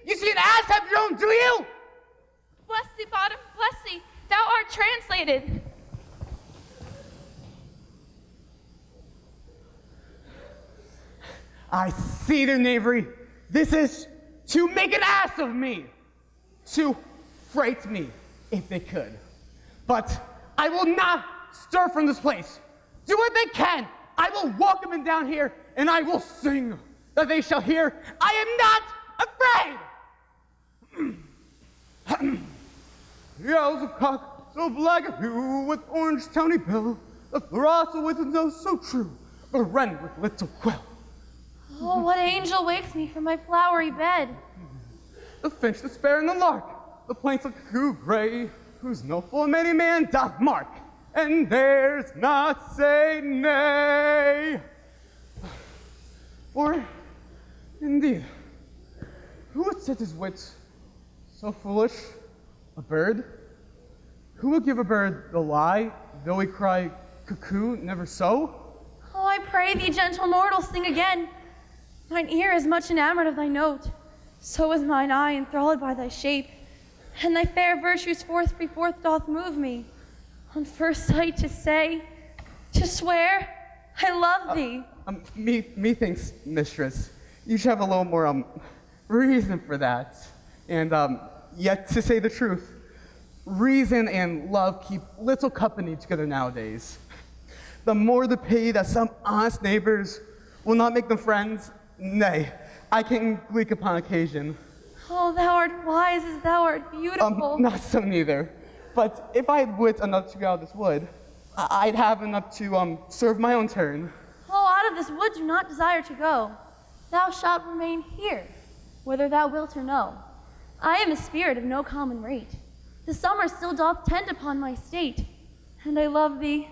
[SPEAKER 7] You see an ass have your own, do you?
[SPEAKER 8] Bless thee, Bottom, bless thee. Thou art translated.
[SPEAKER 7] I see their knavery. This is to make an ass of me. To fright me, if they could. But I will not stir from this place. Do what they can. I will walk them in down here, and I will sing that they shall hear. I am not afraid. Yells of cock, so black a hue, with orange towny bill, the throstle with a nose so true, the wren with little quill.
[SPEAKER 4] Oh, what angel wakes me from my flowery bed?
[SPEAKER 7] The finch, the sparrow, and the lark, the plains of cuckoo gray, whose no full many man doth mark, and dares not say nay. For, indeed, who would set his wits so foolish? A bird? Who will give a bird the lie, though he cry cuckoo, never so?
[SPEAKER 4] Oh, I pray thee, gentle mortal, sing again. Mine ear is much enamored of thy note, so is mine eye enthralled by thy shape, and thy fair virtues forth doth move me. On first sight to say, to swear, I love thee.
[SPEAKER 7] Methinks, mistress, you should have a little more reason for that. And yet, to say the truth, reason and love keep little company together nowadays. The more the pity that some honest neighbors will not make them friends, nay, I can gleek upon occasion.
[SPEAKER 4] Oh, thou art wise as thou art beautiful.
[SPEAKER 7] Not so neither. But if I had wit enough to get out of this wood, I'd have enough to serve my own turn.
[SPEAKER 4] Oh, out of this wood do not desire to go. Thou shalt remain here, whether thou wilt or no. I am a spirit of no common rate. The summer still doth tend upon my state, and I love thee.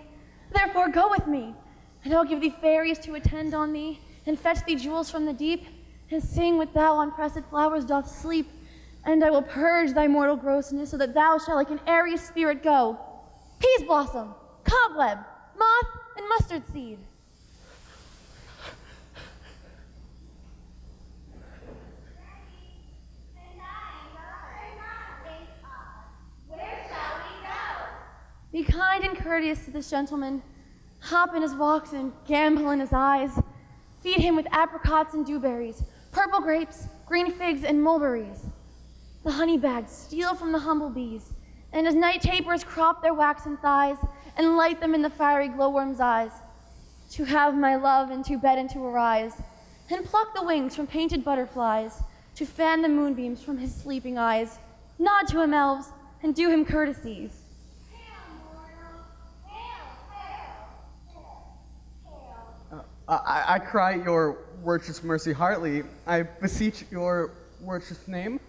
[SPEAKER 4] Therefore go with me, and I'll give thee fairies to attend on thee, and fetch thee jewels from the deep, and sing with thou on pressed flowers doth sleep. And I will purge thy mortal grossness, so that thou shalt like an airy spirit go. Peas blossom, cobweb, moth, and mustard seed. Be kind and courteous to this gentleman. Hop in his walks and gambol in his eyes. Feed him with apricots and dewberries, purple grapes, green figs, and mulberries. The honey bags steal from the humble bees, and as night tapers crop their waxen thighs and light them in the fiery glowworm's eyes. To have my love and to bed and to arise, and pluck the wings from painted butterflies, to fan the moonbeams from his sleeping eyes. Nod to him, elves, and do him courtesies.
[SPEAKER 7] I cry your worship's mercy heartily. I beseech your worship's name.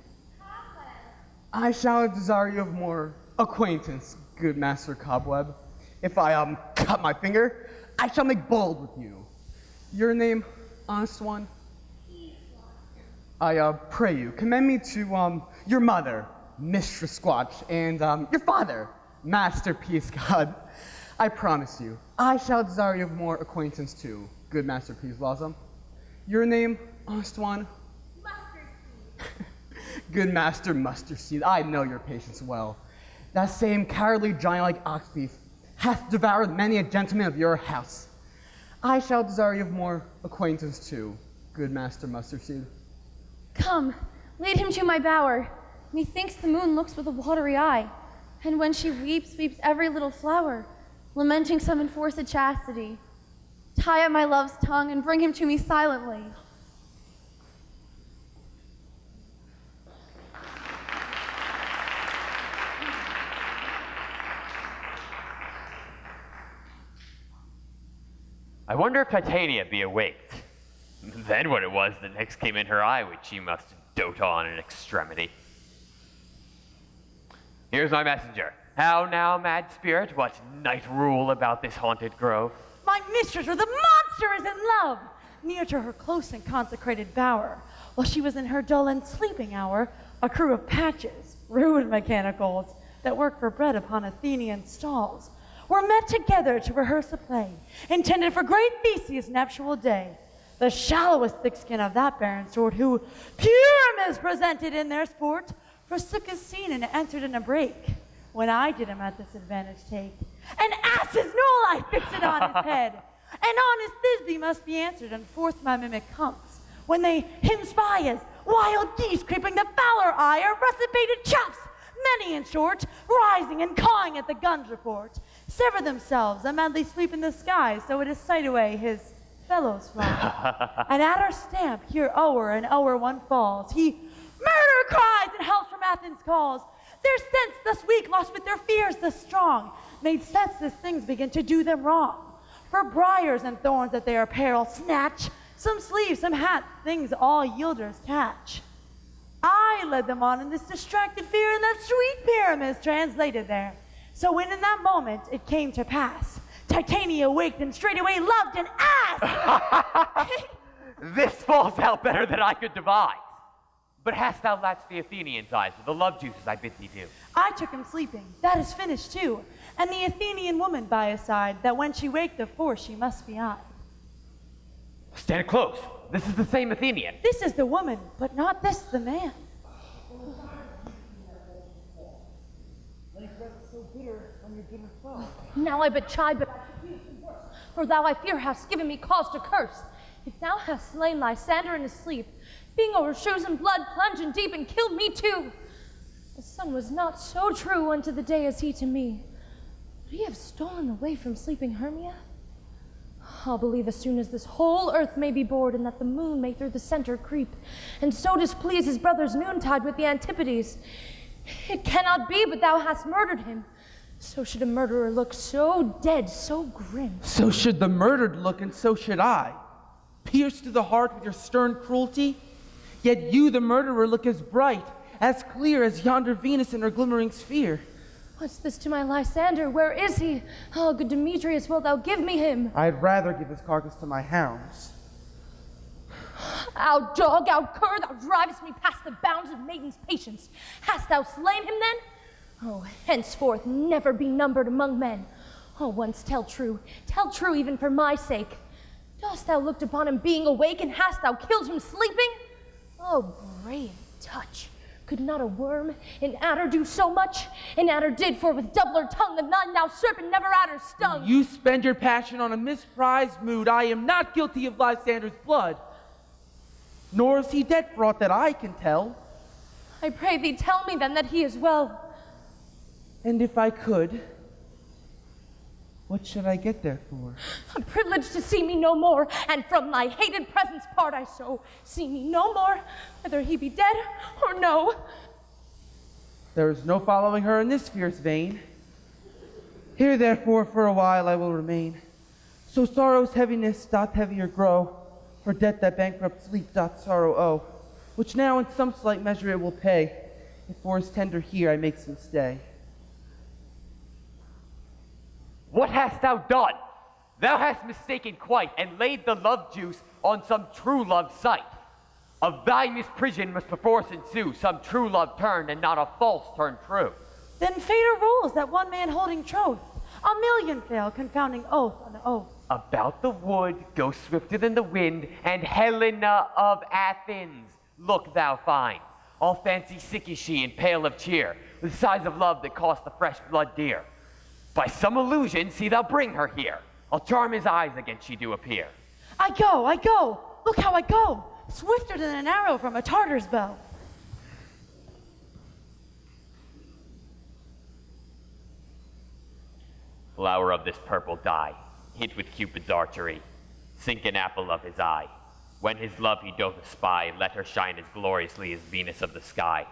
[SPEAKER 7] I shall desire you of more acquaintance, good Master Cobweb. If I cut my finger, I shall make bold with you. Your name, honest one? I pray you, commend me to your mother, Mistress Squatch, and your father, Master Peace God. I promise you, I shall desire you of more acquaintance too, good Master Peace Blossom. Your name, honest one? Mustard Seed. Good Master Mustard Seed, I know your patience well. That same cowardly giant like ox beef hath devoured many a gentleman of your house. I shall desire you of more acquaintance too, good Master Mustard Seed.
[SPEAKER 4] Come, lead him to my bower. Methinks the moon looks with a watery eye, and when she weeps, weeps every little flower, lamenting some enforced chastity. Tie up my love's tongue and bring him to me silently.
[SPEAKER 11] I wonder if Titania be awaked. Then what it was that next came in her eye, which she must dote on in extremity. Here's my messenger. How now, mad spirit? What night rule about this haunted grove?
[SPEAKER 10] My mistress, or the monster, is in love. Near to her close and consecrated bower, while she was in her dull and sleeping hour, a crew of patches, rude mechanicals, that work for bread upon Athenian stalls, were met together to rehearse a play, intended for great Theseus' nuptial day. The shallowest thick-skin of that barren sort, who Pyramus presented in their sport, forsook his scene and entered in a break, when I did him at this advantage take. An ass's knoll I fixed on his head, and honest Thisbe must be answered, and forth my mimic comes, when they him spy as wild geese creeping the fowler eye, or russet-baited chops, many in short, rising and cawing at the gun's report, sever themselves, and madly sweep in the sky, so it is sight away his fellows fly. And at our stamp, here o'er and o'er one falls. He murder cries and help from Athens calls. Their sense thus weak, lost with their fears thus strong, made senseless things begin to do them wrong. For briars and thorns that their apparel snatch, some sleeves, some hats, things all yielders catch. I led them on in this distracted fear, and that sweet Pyramus translated there. So when in that moment it came to pass, Titania awaked and straightway loved an ass.
[SPEAKER 11] This falls out better than I could devise. But hast thou latched the Athenian's eyes with the love juices I bid thee do?
[SPEAKER 10] I took him sleeping, that is finished too, and the Athenian woman by his side, that when she waked of force she must be I.
[SPEAKER 11] Stand close. This is the same Athenian.
[SPEAKER 10] This is the woman, but not this the man.
[SPEAKER 4] Now I but chide, but for thou I fear hast given me cause to curse. If thou hast slain Lysander in his sleep, being over shoes and blood, plunged in deep and killed me too. The sun was not so true unto the day as he to me. Would he have stolen away from sleeping Hermia? I'll believe as soon as this whole earth may be bored, and that the moon may through the center creep, and so displease his brother's noontide with the antipodes. It cannot be, but thou hast murdered him. So should a murderer look, so dead, so grim.
[SPEAKER 5] So should the murdered look, and so should I. Pierced to the heart with your stern cruelty, yet you, the murderer, look as bright, as clear as yonder Venus in her glimmering sphere.
[SPEAKER 4] What's this to my Lysander? Where is he? Oh, good Demetrius, wilt thou give me him?
[SPEAKER 5] I'd rather give his carcass to my hounds.
[SPEAKER 4] Out dog, out cur, thou drivest me past the bounds of maiden's patience. Hast thou slain him then? Oh, henceforth never be numbered among men. Oh, once tell true even for my sake. Dost thou looked upon him being awake, and hast thou killed him sleeping? Oh, brave touch. Could not a worm in adder do so much? An adder did, for with doubler tongue than none, now serpent never adder stung.
[SPEAKER 5] You spend your passion on a misprized mood. I am not guilty of Lysander's blood, nor is he dead for aught that I can tell.
[SPEAKER 4] I pray thee, tell me then that he is well.
[SPEAKER 5] And if I could, what should I get there for?
[SPEAKER 4] A privilege to see me no more, and from thy hated presence part I so. See me no more, whether he be dead or no.
[SPEAKER 5] There is no following her in this fierce vein. Here therefore for a while I will remain. So sorrow's heaviness doth heavier grow, for debt that bankrupt sleep doth sorrow owe, which now in some slight measure it will pay, if for his tender here I make some stay.
[SPEAKER 11] What hast thou done? Thou hast mistaken quite, and laid the love juice on some true love's sight. Of thy misprision must perforce ensue some true love turned, and not a false turned true.
[SPEAKER 10] Then fater rules that one man holding troth, a million fail, confounding oath on oath.
[SPEAKER 11] About the wood, go swifter than the wind, and Helena of Athens, look thou find. All fancy sick is she, and pale of cheer, with sighs of love that cost the fresh blood dear. By some illusion, see thou bring her here. I'll charm his eyes against she do appear.
[SPEAKER 10] I go, look how I go, swifter than an arrow from a Tartar's bow.
[SPEAKER 11] Flower of this purple dye, hit with Cupid's archery, sink an apple of his eye. When his love he doth espy, let her shine as gloriously as Venus of the sky.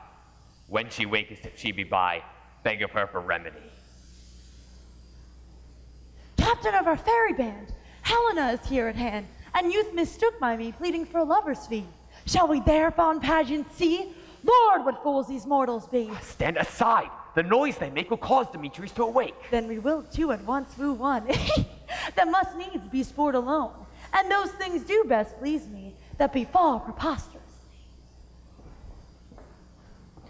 [SPEAKER 11] When she waketh, if she be by, beg of her for remedy.
[SPEAKER 10] Captain of our fairy band, Helena is here at hand, and youth mistook by me, pleading for a lover's fee. Shall we their fond pageant see? Lord, what fools these mortals be!
[SPEAKER 11] Stand aside! The noise they make will cause Demetrius to awake.
[SPEAKER 10] Then we will two at once woo one, that must needs be sport alone. And those things do best please me, that befall preposterous.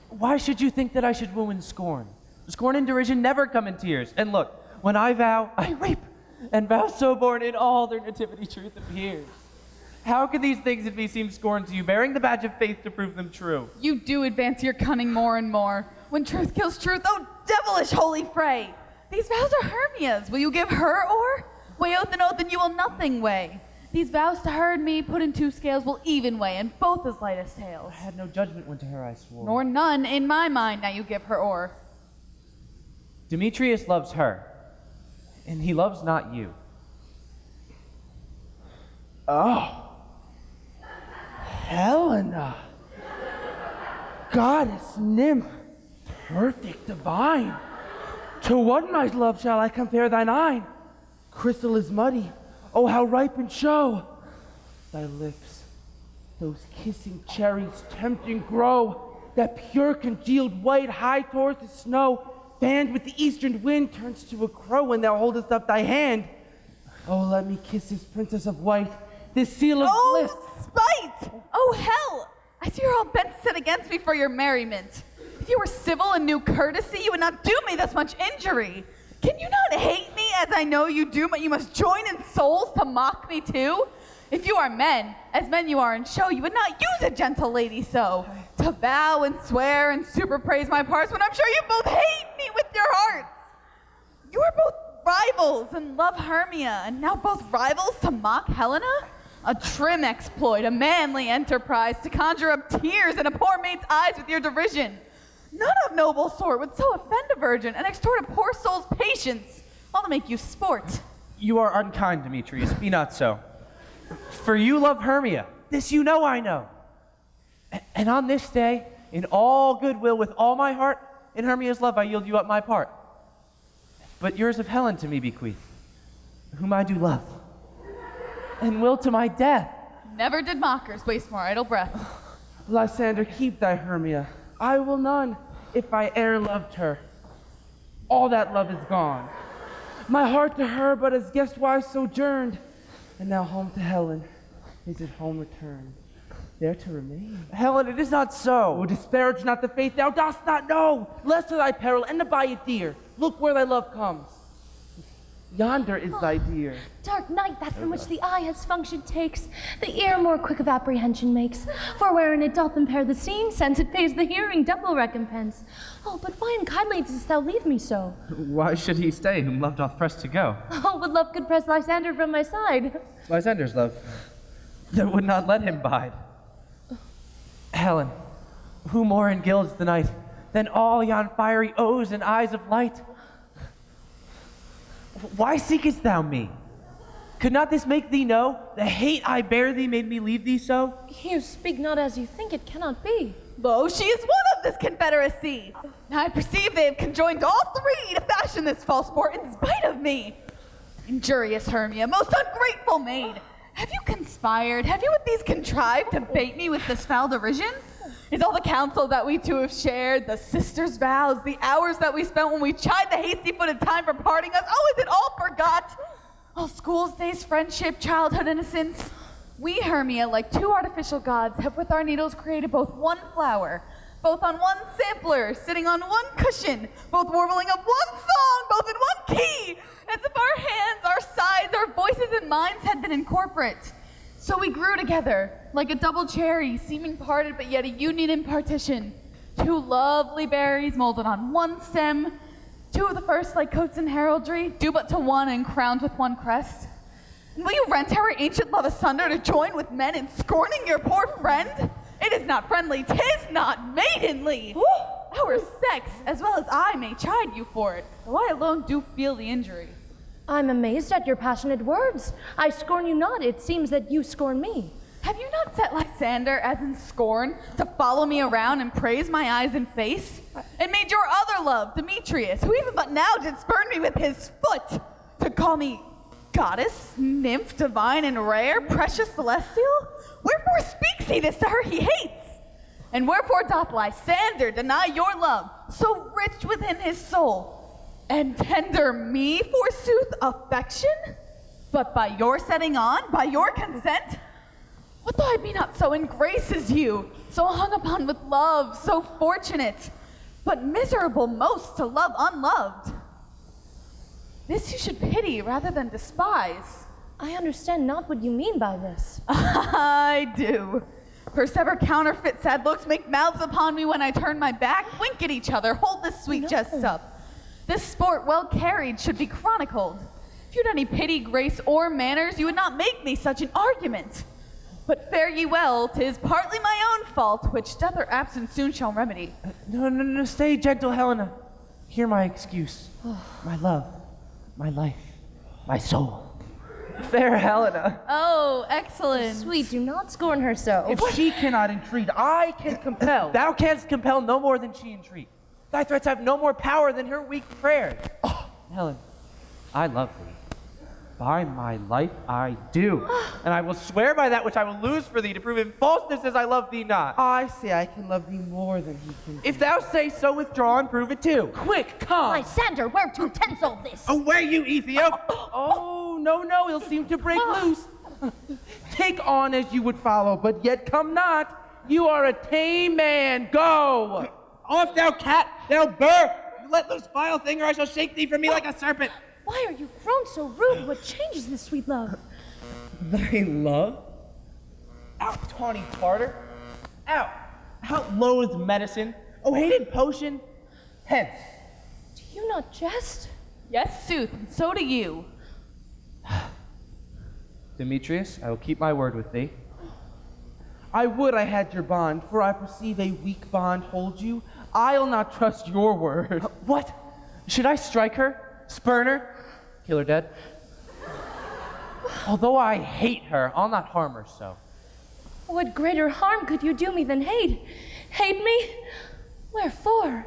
[SPEAKER 5] Why should you think that I should woo in scorn? Scorn and derision never come in tears. And look, when I vow, I weep, and vow so born in all their nativity truth appears. How can these things in me seem scorn to you, bearing the badge of faith to prove them true?
[SPEAKER 6] You do advance your cunning more and more. When truth kills truth, oh devilish holy fray! These vows are Hermia's. Will you give her or? Weigh oath, and you will nothing weigh. These vows to her and me put in two scales will even weigh, and both as light as sails.
[SPEAKER 5] I had no judgment when to her I swore.
[SPEAKER 6] Nor none in my mind, now you give her or.
[SPEAKER 5] Demetrius loves her, and he loves not you. Oh, Helena, goddess, nymph, perfect, divine. To what, my love, shall I compare thine eye? Crystal is muddy, oh, how ripe in show. Thy lips, those kissing cherries, tempting grow, that pure congealed white high towards the snow, fanned with the eastern wind, turns to a crow when thou holdest up thy hand. Oh, let me kiss this princess of white, this seal of bliss.
[SPEAKER 6] Spite! Oh, hell! I see you're all bent set against me for your merriment. If you were civil and knew courtesy, you would not do me thus much injury. Can you not hate me as I know you do, but you must join in souls to mock me too? If you are men, as men you are in show, you would not use a gentle lady so, to vow and swear and super praise my parts when I'm sure you both hate me with your hearts. You are both rivals and love Hermia, and now both rivals to mock Helena? A trim exploit, a manly enterprise, to conjure up tears in a poor maid's eyes with your derision. None of noble sort would so offend a virgin and extort a poor soul's patience, all to make you sport.
[SPEAKER 5] You are unkind, Demetrius, be not so. For you love Hermia, this you know I know. And on this day, in all goodwill, with all my heart, In Hermia's love I yield you up my part. But yours of Helen to me bequeath, whom I do love, and will to my death.
[SPEAKER 6] Never did mockers waste more idle breath.
[SPEAKER 5] Lysander, keep thy Hermia. I will none, if I e'er loved her. All that love is gone. My heart to her but as guest-wise sojourned, and now home to Helen is it home returned, there to remain. Helen, it is not so. Oh, disparage not the faith thou dost not know, lest to thy peril and to buy it dear. Look where thy love comes. Yonder is thy dear.
[SPEAKER 4] Dark night, that from which the eye has function takes, the ear more quick of apprehension makes. For wherein it doth impair the seeing sense, it pays the hearing double recompense. Oh, but why unkindly didst thou leave me so?
[SPEAKER 5] Why should he stay, whom love doth press to go?
[SPEAKER 4] Oh, but love could press Lysander from my side.
[SPEAKER 5] Lysander's love, that would not let him bide. Helen, who more engilds the night than all yon fiery O's and eyes of light? Why seekest thou me? Could not this make thee know the hate I bear thee made me leave thee so?
[SPEAKER 4] You speak not as you think, it cannot be.
[SPEAKER 6] Lo, she is one of this confederacy. Now I perceive they have conjoined all three to fashion this false sport in spite of me. Injurious Hermia, most ungrateful maid. Have you conspired? Have you with these contrived to bait me with this foul derision? Is all the counsel that we two have shared, the sisters' vows, the hours that we spent when we chid the hasty-footed time for parting us, oh, is it all forgot? All school's days, friendship, childhood, innocence. We, Hermia, like two artificial gods, have with our needles created both one flower, both on one sampler, sitting on one cushion, both warbling of one song, both in one key, as if our hands, our sides, our voices and minds had been incorporate. So we grew together, like a double cherry, seeming parted but yet a union in partition. Two lovely berries molded on one stem, two of the first like coats in heraldry, due but to one and crowned with one crest. And will you rent our ancient love asunder to join with men in scorning your poor friend? It is not friendly, 'tis not maidenly. Our sex, as well as I, may chide you for it, though I alone do feel the injury.
[SPEAKER 4] I'm amazed at your passionate words. I scorn you not, it seems that you scorn me.
[SPEAKER 6] Have you not set Lysander, as in scorn, to follow me around and praise my eyes and face? And made your other love, Demetrius, who even but now did spurn me with his foot, to call me goddess, nymph, divine and rare, precious celestial? Wherefore speaks he this to her he hates? And wherefore doth Lysander deny your love, so rich within his soul, and tender me, forsooth, affection? But by your setting on, by your consent? What though I be not so in grace as you, so hung upon with love, so fortunate, but miserable most to love unloved? This you should pity rather than despise.
[SPEAKER 4] I understand not what you mean by this.
[SPEAKER 6] I do. Persever counterfeit sad looks, make mouths upon me when I turn my back, wink at each other, hold this sweet jest up. This sport well carried should be chronicled. If you'd any pity, grace, or manners, you would not make me such an argument. But fare ye well, 'tis partly my own fault, which death or absence soon shall remedy.
[SPEAKER 5] No, stay, gentle Helena. Hear my excuse. My love, my life, my soul. Fair Helena.
[SPEAKER 6] Oh, excellent.
[SPEAKER 4] Sweet, do not scorn her so.
[SPEAKER 5] If she cannot entreat, I can compel. Thou canst compel no more than she entreat. Thy threats have no more power than her weak prayers. Oh, Helen, I love thee. By my life I do. And I will swear by that which I will lose for thee to prove in falseness as I love thee not.
[SPEAKER 14] I say I can love thee more than he can.
[SPEAKER 5] If thou say so, withdraw and prove it too. Quick, come.
[SPEAKER 4] Lysander, where to tinsel this?
[SPEAKER 5] Away, you Ethiop! Oh, no, he'll seem to break loose. Take on as you would follow, but yet come not. You are a tame man. Go! Off, thou cat, thou burr! Let loose, vile thing, or I shall shake thee from me like a serpent.
[SPEAKER 4] Why are you grown so rude? What changes this sweet love?
[SPEAKER 5] Thy love? Out, tawny tartar! Out loathed medicine! Oh, hated potion! Hence!
[SPEAKER 4] Do you not jest?
[SPEAKER 6] Yes, sooth, and so do you.
[SPEAKER 5] Demetrius, I will keep my word with thee. I would I had your bond, for I perceive a weak bond holds you. I'll not trust your word. What? Should I strike her? Spurn her? Kill her dead? Although I hate her, I'll not harm her so.
[SPEAKER 4] What greater harm could you do me than hate? Hate me? Wherefore?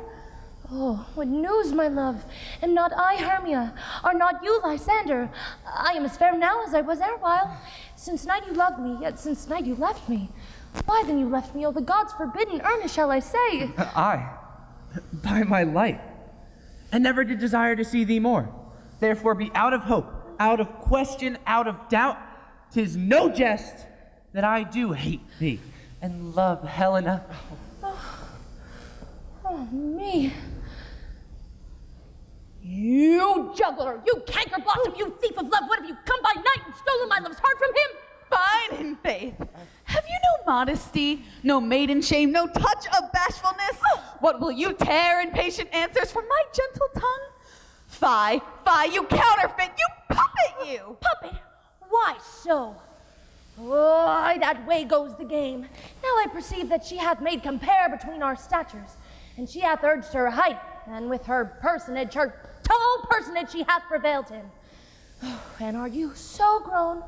[SPEAKER 4] Oh, what news, my love? Am not I Hermia? Are not you Lysander? I am as fair now as I was erewhile. Since night you loved me, yet since night you left me. Why then you left me, oh the gods forbidden, earnest shall I say?
[SPEAKER 5] I, by my life, and never did desire to see thee more. Therefore be out of hope, out of question, out of doubt. 'Tis no jest that I do hate thee and love Helena.
[SPEAKER 4] Oh, me. You juggler, you canker blossom, you thief of love, what have you come by night and stolen my love's heart from him?
[SPEAKER 6] Fine in faith. Have you no modesty, no maiden shame, no touch of bashfulness? What will you tear impatient answers from my gentle tongue? Fie, fie, you counterfeit, you puppet, you!
[SPEAKER 4] Puppet? Why so? Why, that way goes the game. Now I perceive that she hath made compare between our statures, and she hath urged her height, and with her personage, her tall personage, she hath prevailed him. And are you so grown,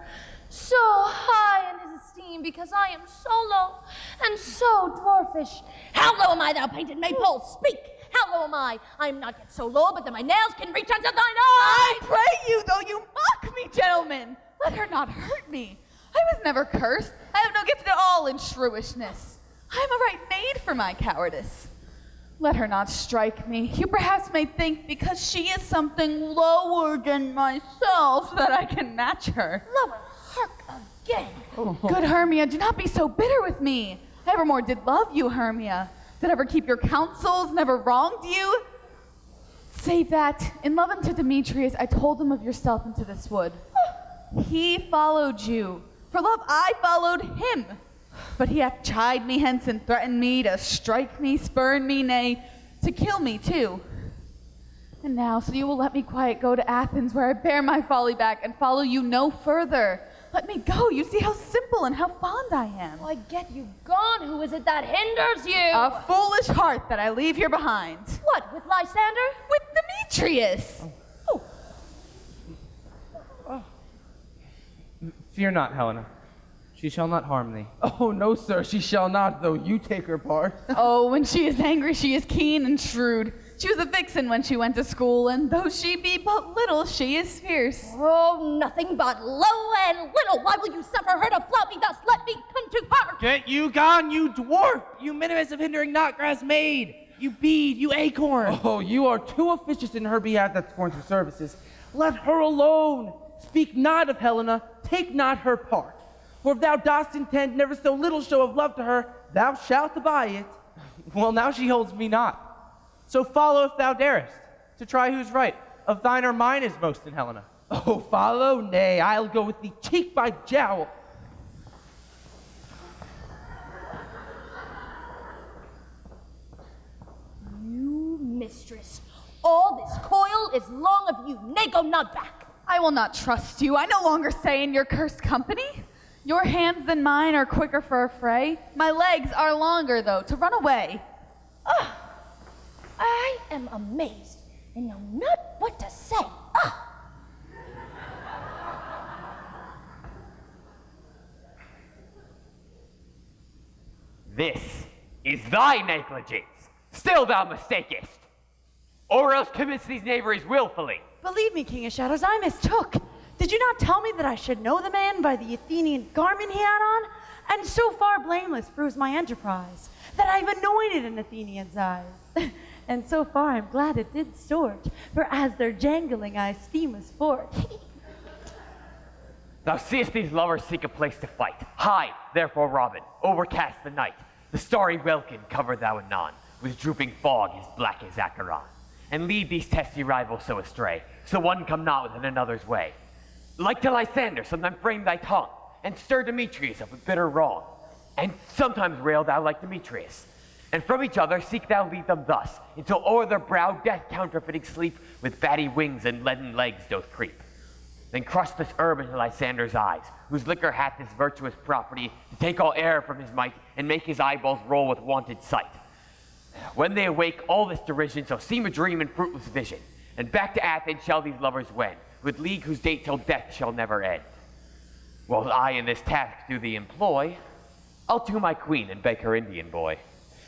[SPEAKER 4] so high in his esteem, because I am so low and so dwarfish? How low am I, thou painted maypole? Speak! How low am I? I am not yet so low, but that my nails can reach unto thine eye!
[SPEAKER 6] I pray you, though you mock me, gentlemen, let her not hurt me. I was never cursed. I have no gift at all in shrewishness. I am a right maid for my cowardice. Let her not strike me. You perhaps may think because she is something lower than myself that I can match her.
[SPEAKER 4] Lower, hark again.
[SPEAKER 6] Good Hermia, do not be so bitter with me. I evermore did love you, Hermia. Did ever keep your counsels, never wronged you? Save that, in love unto Demetrius, I told him of yourself into this wood. He followed you. For love I followed him. But he hath chid me hence and threatened me to strike me, spurn me, nay, to kill me too. And now, so you will let me quiet go to Athens, where I bear my folly back and follow you no further. Let me go. You see how simple and how fond I am.
[SPEAKER 4] Why, get you gone. Who is it that hinders you?
[SPEAKER 6] A foolish heart that I leave here behind.
[SPEAKER 4] What, with Lysander?
[SPEAKER 6] With Demetrius.
[SPEAKER 5] Fear not, Helena. She shall not harm thee. Oh, no, sir, she shall not, though you take her part.
[SPEAKER 6] Oh, when she is angry, she is keen and shrewd. She was a vixen when she went to school, and though she be but little, she is fierce.
[SPEAKER 4] Oh, nothing but low and little. Why will you suffer her to flout me thus? Let me come to her.
[SPEAKER 5] Get you gone, you dwarf! You minimus of hindering not grass maid! You bead, you acorn! Oh, you are too officious in her behalf that scorns her services. Let her alone! Speak not of Helena, take not her part. For if thou dost intend never so little show of love to her, thou shalt abide it. Well, now she holds me not. So follow if thou darest, to try who's right. Of thine or mine is most in Helena. Oh, follow? Nay, I'll go with thee cheek by jowl.
[SPEAKER 4] You mistress, all this coil is long of you. Nay, go not back.
[SPEAKER 6] I will not trust you. I no longer say in your cursed company. Your hands than mine are quicker for a fray. My legs are longer, though, to run away.
[SPEAKER 4] I am amazed and know not what to say.
[SPEAKER 11] This is thy negligence. Still thou mistakest. Or else commits these knaveries willfully.
[SPEAKER 10] Believe me, King of Shadows, I mistook. Did you not tell me that I should know the man by the Athenian garment he had on? And so far blameless proves my enterprise, that I've anointed an Athenian's eyes. And so far I'm glad it did sort, for as they're jangling I esteem a sport.
[SPEAKER 11] Thou seest these lovers seek a place to fight. Hide, therefore, Robin, overcast the night. The starry welkin cover thou anon, with drooping fog as black as Acheron. And lead these testy rivals so astray, so one come not within another's way. Like to Lysander, sometimes frame thy tongue, and stir Demetrius up with bitter wrong. And sometimes rail thou like Demetrius. And from each other seek thou lead them thus, until o'er their brow death counterfeiting sleep, with fatty wings and leaden legs doth creep. Then crush this herb into Lysander's eyes, whose liquor hath this virtuous property to take all air from his might, and make his eyeballs roll with wonted sight. When they awake, all this derision shall seem a dream and fruitless vision, and back to Athens shall these lovers wend, with league whose date till death shall never end. While I in this task do thee employ, I'll to my queen and beg her Indian boy.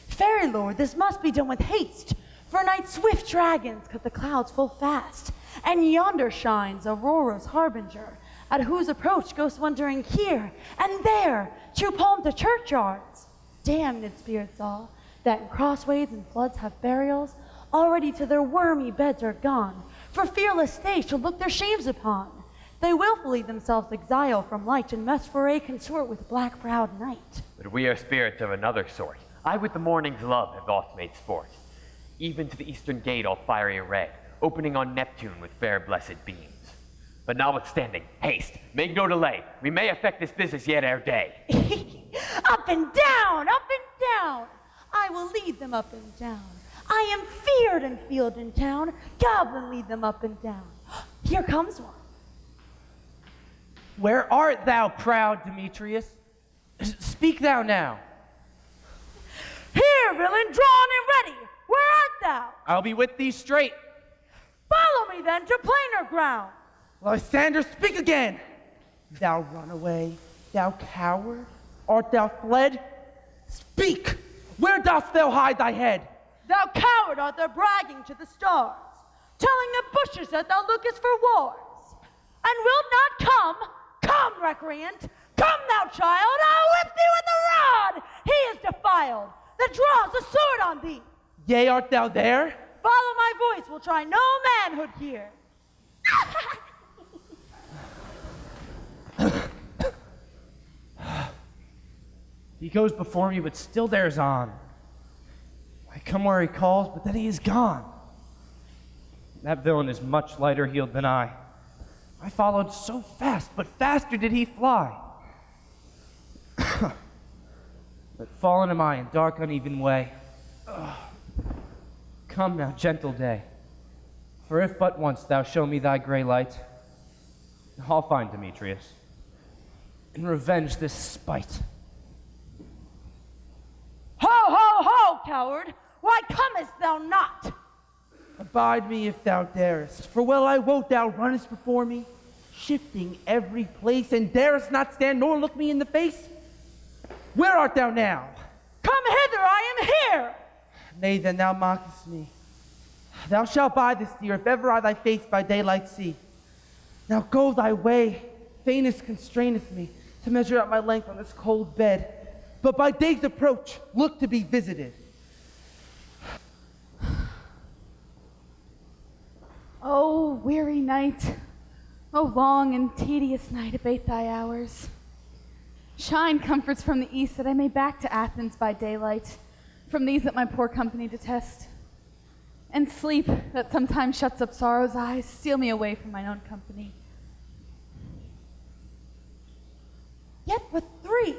[SPEAKER 10] Fairy lord, this must be done with haste, For night's swift dragons cut the clouds full fast, and yonder shines Aurora's harbinger, at whose approach ghosts wandering here and there, troop home to churchyards. Damned spirits all, that in crossways and floods have burials, already to their wormy beds are gone, for fearless they shall look their shames upon. They willfully themselves exile from light, and must for a consort with black-browed night.
[SPEAKER 11] But we are spirits of another sort. I with the morning's love have oft made sport. Even to the eastern gate all fiery red, opening on Neptune with fair blessed beams. But notwithstanding, haste, make no delay. We may effect this business yet ere day.
[SPEAKER 10] Up and down, up and down. I will lead them up and down. I am feared in field and town. Goblin lead them up and down. Here comes one.
[SPEAKER 5] Where art thou, proud Demetrius? Speak thou now.
[SPEAKER 10] Here, villain, drawn and ready. Where art thou?
[SPEAKER 5] I'll be with thee straight.
[SPEAKER 10] Follow me then to plainer ground.
[SPEAKER 5] Lysander, speak again. Thou runaway, thou coward, art thou fled? Speak! Where dost thou hide thy head?
[SPEAKER 10] Thou coward art thou bragging to the stars, telling the bushes that thou lookest for wars. And wilt not come? Come, recreant! Come, thou child! I'll whip thee with the rod! He is defiled, that draws a sword on thee.
[SPEAKER 5] Yea, art thou there?
[SPEAKER 10] Follow my voice, will try no manhood here.
[SPEAKER 5] He goes before me, but still dares on. I come where he calls, but then he is gone. That villain is much lighter heeled than I. I followed so fast, but faster did he fly. But fallen am I in dark, uneven way. Come now, gentle day, for if but once thou show me thy gray light, I'll find Demetrius, and revenge this spite.
[SPEAKER 10] Ho, ho, ho, coward! Why comest thou not?
[SPEAKER 5] Abide me if thou darest, for well I wot thou runnest before me, shifting every place, and darest not stand nor look me in the face. Where art thou now?
[SPEAKER 10] Come hither, I am here!
[SPEAKER 5] Nay, then thou mockest me. Thou shalt buy this dear, if ever I thy face by daylight see. Now go thy way, faintest constraineth me to measure out my length on this cold bed, but by day's approach look to be visited.
[SPEAKER 6] Oh, weary night, oh, long and tedious night, abate thy hours. Shine comforts from the east, that I may back to Athens by daylight, from these that my poor company detest. And sleep, that sometimes shuts up sorrow's eyes, steal me away from mine own company.
[SPEAKER 10] Yet but three,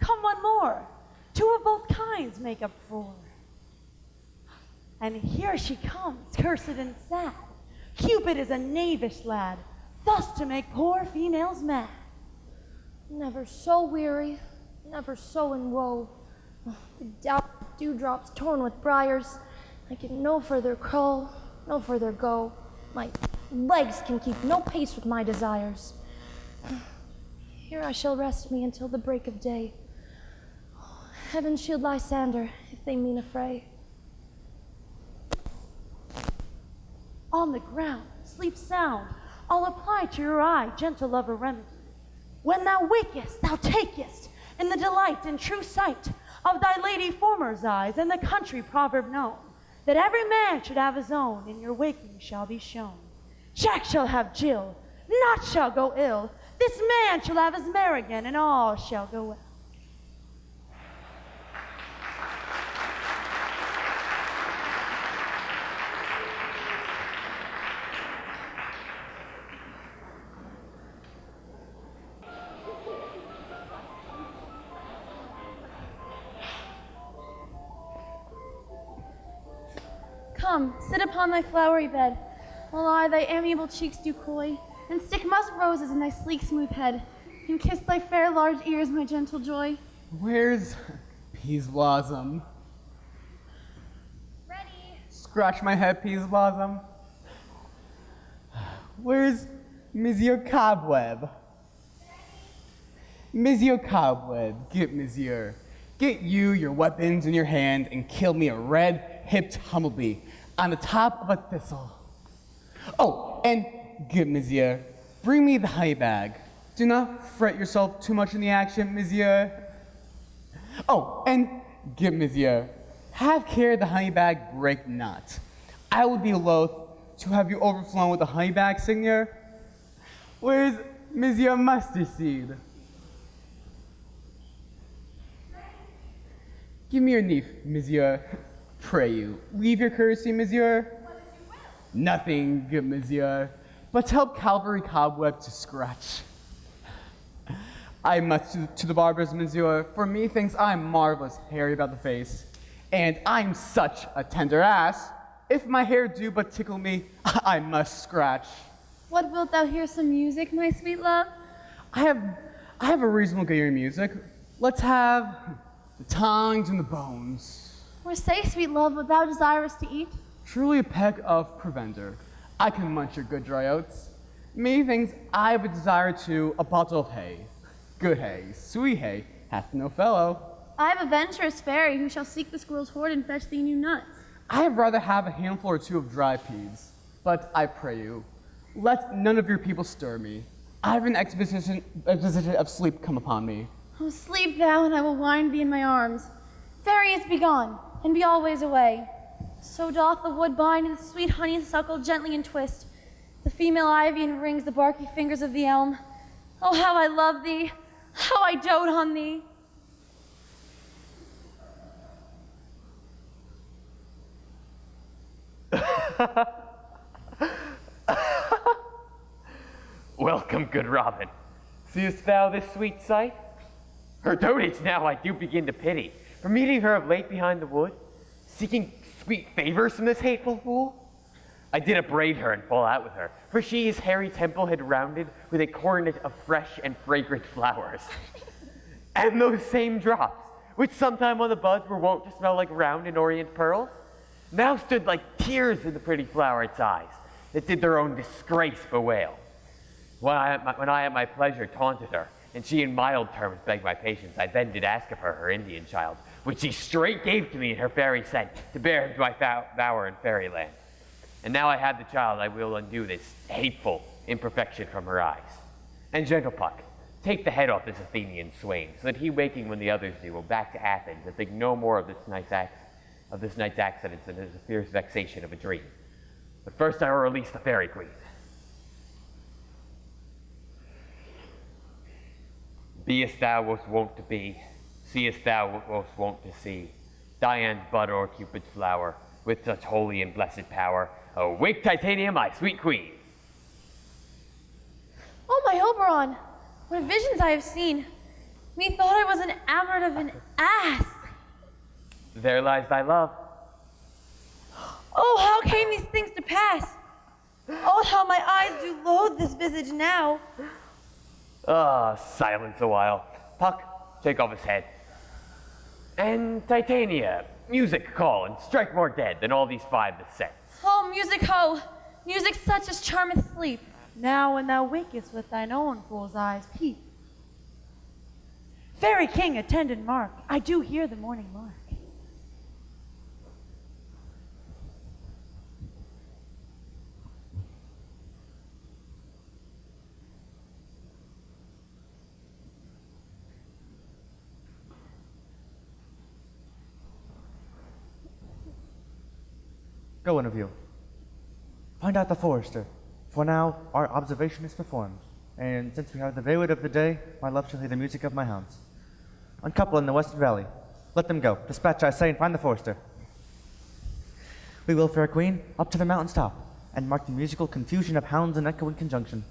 [SPEAKER 10] come one more. Two of both kinds make up four. And here she comes, cursed and sad. Cupid is a knavish lad, thus to make poor females mad.
[SPEAKER 4] Never so weary, never so in woe. The dewdrops torn with briars. I can no further crawl, no further go. My legs can keep no pace with my desires. Here I shall rest me until the break of day. Heaven shield Lysander, if they mean a fray.
[SPEAKER 10] On the ground, sleep sound. I'll apply to your eye gentle lover remedy. When thou wakest, thou takest in the delight and true sight of thy lady former's eyes, and the country proverb known, that every man should have his own, in your waking shall be shown. Jack shall have Jill, naught shall go ill. This man shall have his mare again, and all shall go well.
[SPEAKER 4] Come, sit upon thy flowery bed, while I thy amiable cheeks do coy, and stick musk roses in thy sleek smooth head, and kiss thy fair large ears, my gentle joy.
[SPEAKER 7] Where's Peas Blossom?
[SPEAKER 4] Ready.
[SPEAKER 7] Scratch my head, Peas Blossom. Where's Monsieur Cobweb? Monsieur Cobweb, get Monsieur. Get you, your weapons in your hand, and kill me a red-hipped humblebee. on the top of a thistle. Oh, and good monsieur, bring me the honey bag. Do not fret yourself too much in the action, monsieur. Oh, and good monsieur, have care the honey bag break not. I would be loath to have you overflown with the honey bag, seigneur. Where's Monsieur Mustard Seed? Give me your knife, monsieur. Pray you, leave your courtesy, monsieur. Nothing, good monsieur, but help Calvary Cobweb to scratch. I must to the barbers, monsieur, for methinks I'm marvelous hairy about the face, and I'm such a tender ass. If my hair do but tickle me, I must scratch.
[SPEAKER 12] What wilt thou hear some music, my sweet love?
[SPEAKER 7] I have a reasonable good ear in music. Let's have the tongues and the bones.
[SPEAKER 12] Or say, sweet love, what thou desirest to eat?
[SPEAKER 7] Truly a peck of provender. I can munch your good dry oats. Methinks I would desire to a bottle of hay. Good hay, sweet hay, hath no fellow.
[SPEAKER 12] I have a venturous fairy who shall seek the squirrel's hoard and fetch thee new nuts.
[SPEAKER 7] I had rather have a handful or two of dry peas, but I pray you, let none of your people stir me. I have an exposition of sleep come upon me.
[SPEAKER 12] Oh, sleep thou, and I will wind thee in my arms. Fairies, be gone, and be always away. So doth the woodbine and the sweet honeysuckle gently entwist, the female ivy enrings the barky fingers of the elm. Oh, how I love thee, how I dote on thee.
[SPEAKER 11] Welcome, good Robin. Seest thou this sweet sight? Her dotage now I do begin to pity, for meeting her of late behind the wood, seeking sweet favors from this hateful fool. I did upbraid her and fall out with her, for she his hairy temple had rounded with a coronet of fresh and fragrant flowers. And those same drops, which sometime on the buds were wont to smell like round and orient pearls, now stood like tears in the pretty floweret's eyes, that did their own disgrace bewail. When I at my pleasure taunted her, and she in mild terms begged my patience, I then did ask of her her Indian child, which she straight gave to me in her fairy scent, to bear him to my bower in fairyland. And now I have the child, I will undo this hateful imperfection from her eyes. And gentle Puck, take the head off this Athenian swain, so that he waking when the others do will back to Athens and think no more of this night's accidents than as a fierce vexation of a dream. But first I will release the fairy queen. Beest thou was wont to be, seest thou was wont to see, Dian's bud or Cupid's flower, with such holy and blessed power. Awake, Titania, my sweet queen!
[SPEAKER 12] Oh, my Oberon, what visions I have seen. Methought I was enamored of an ass.
[SPEAKER 11] There lies thy love.
[SPEAKER 12] Oh, how came these things to pass? Oh, how my eyes do loathe this visage now.
[SPEAKER 11] Silence a while. Puck, take off his head. And Titania, music call and strike more dead than all these five that set.
[SPEAKER 12] Oh, music ho! Music such as charmeth sleep.
[SPEAKER 10] Now when thou wakest with thine own fool's eyes peep. Fairy king, attend and mark, I do hear the morning lark.
[SPEAKER 1] Go, one of you. Find out the forester. For now, our observation is performed, and since we are the veward of the day, my love shall hear the music of my hounds. Uncouple in the western valley. Let them go. Dispatch, I say, and find the forester. We will, fair queen, up to the mountain's top, and mark the musical confusion of hounds and echo in conjunction.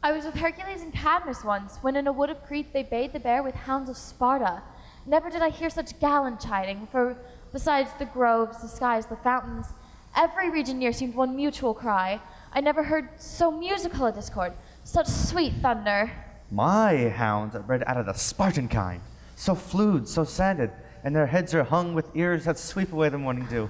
[SPEAKER 2] I was with Hercules and Cadmus once, when in a wood of Crete they bade the bear with hounds of Sparta. Never did I hear such gallant chiding, for besides the groves, the skies, the fountains, every region near seemed one mutual cry. I never heard so musical a discord, such sweet thunder.
[SPEAKER 1] My hounds are bred out of the Spartan kind, so flued, so sanded, and their heads are hung with ears that sweep away the morning dew.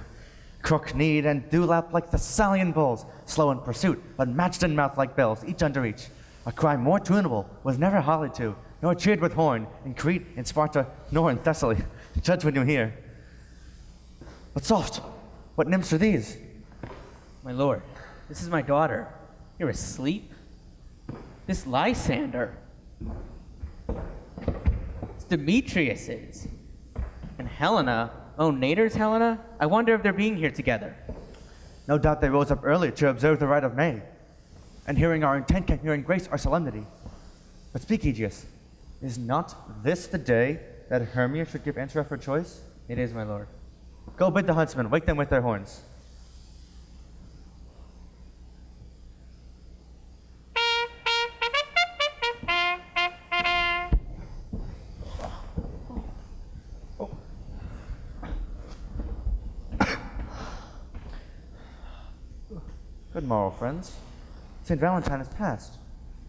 [SPEAKER 1] Crook-kneed and dewlap like Thessalian bulls, slow in pursuit, but matched in mouth like bells, each under each. A cry more tunable was never hollied to, nor cheered with horn, in Crete, in Sparta, nor in Thessaly. Judge when you hear. But soft, what nymphs are these?
[SPEAKER 3] My lord, this is my daughter. You're asleep? This Lysander. It's Demetrius's. And Helena. Oh, Nader's Helena? I wonder if they're being here together.
[SPEAKER 1] No doubt they rose up early to observe the rite of May, and hearing our intent can hear and grace our solemnity. But speak, Aegeus, is not this the day that Hermia should give answer of her choice?
[SPEAKER 3] It is, my lord.
[SPEAKER 1] Go bid the huntsmen wake them with their horns. Good morrow, friends. St. Valentine is past.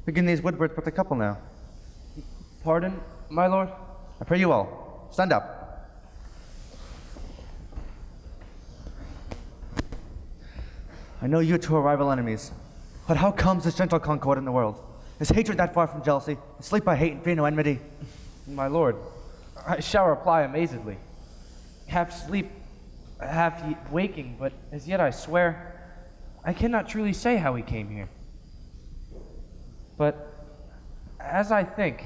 [SPEAKER 1] Begin these woodwords but a couple now.
[SPEAKER 5] Pardon, my lord?
[SPEAKER 1] I pray you all, stand up. I know you two are rival enemies, but how comes this gentle concord in the world? Is hatred that far from jealousy? Is sleep by hate and fear no enmity?
[SPEAKER 5] My lord, I shall reply amazedly. Half sleep, half waking, but as yet I swear, I cannot truly say how we came here. But as I think,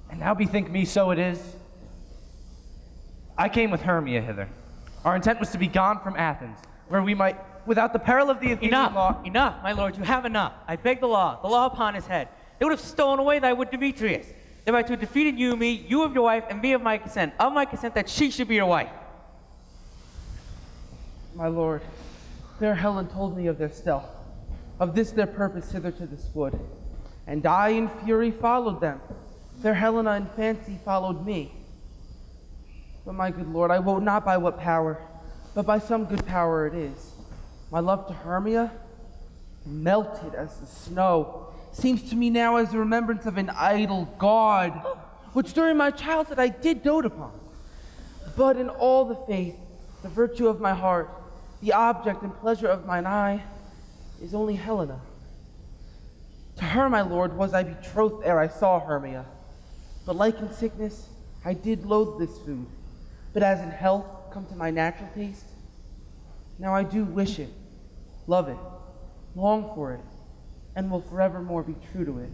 [SPEAKER 5] and now bethink me so it is, I came with Hermia hither. Our intent was to be gone from Athens, where we might, without the peril of the Athenian law...
[SPEAKER 3] Enough, my lord, you have enough. I beg the law upon his head. They would have stolen away thy wood Demetrius, thereby to have defeated you, me, you of your wife, and me of my consent that she should be your wife.
[SPEAKER 5] My lord, fair Helen told me of their stealth, of this their purpose hither to this wood, and I in fury followed them. Fair Helena in fancy followed me. But my good lord, I wot not by what power, but by some good power it is. My love to Hermia, melted as the snow, seems to me now as the remembrance of an idle god, which during my childhood I did dote upon. But in all the faith, the virtue of my heart, the object and pleasure of mine eye, is only Helena. To her, my lord, was I betrothed ere I saw Hermia. But like in sickness, I did loathe this food. But as in health come to my natural taste, now I do wish it, love it, long for it, and will forevermore be true to it.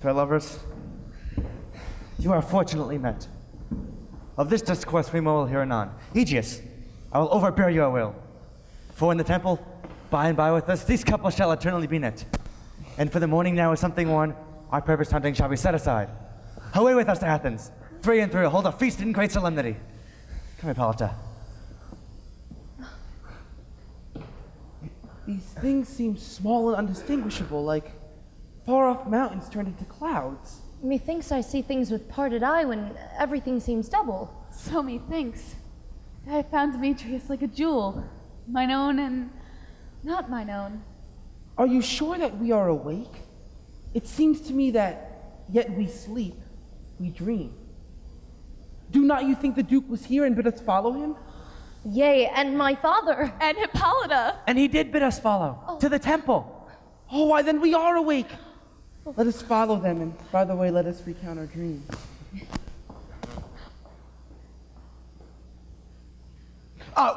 [SPEAKER 1] Fair lovers, you are fortunately met. Of this discourse we will hear anon. Aegeus, I will overbear your will. For in the temple, by and by with us, these couples shall eternally be knit. And for the morning now is something worn, our purpose hunting shall be set aside. Away with us to Athens, 3 and 3, hold a feast in great solemnity. Come, Hippolyta.
[SPEAKER 5] These things seem small and undistinguishable, like far-off mountains turned into clouds.
[SPEAKER 4] Methinks I see things with parted eye when everything seems double.
[SPEAKER 6] So methinks. I have found Demetrius like a jewel, mine own and not mine own.
[SPEAKER 5] Are you sure that we are awake? It seems to me that yet we sleep, we dream. Do not you think the Duke was here and bid us follow him?
[SPEAKER 4] Yea, and my father.
[SPEAKER 6] And Hippolyta.
[SPEAKER 5] And he did bid us follow, to the temple. Oh, why then we are awake. Let us follow them, and by the way, let us recount our dreams.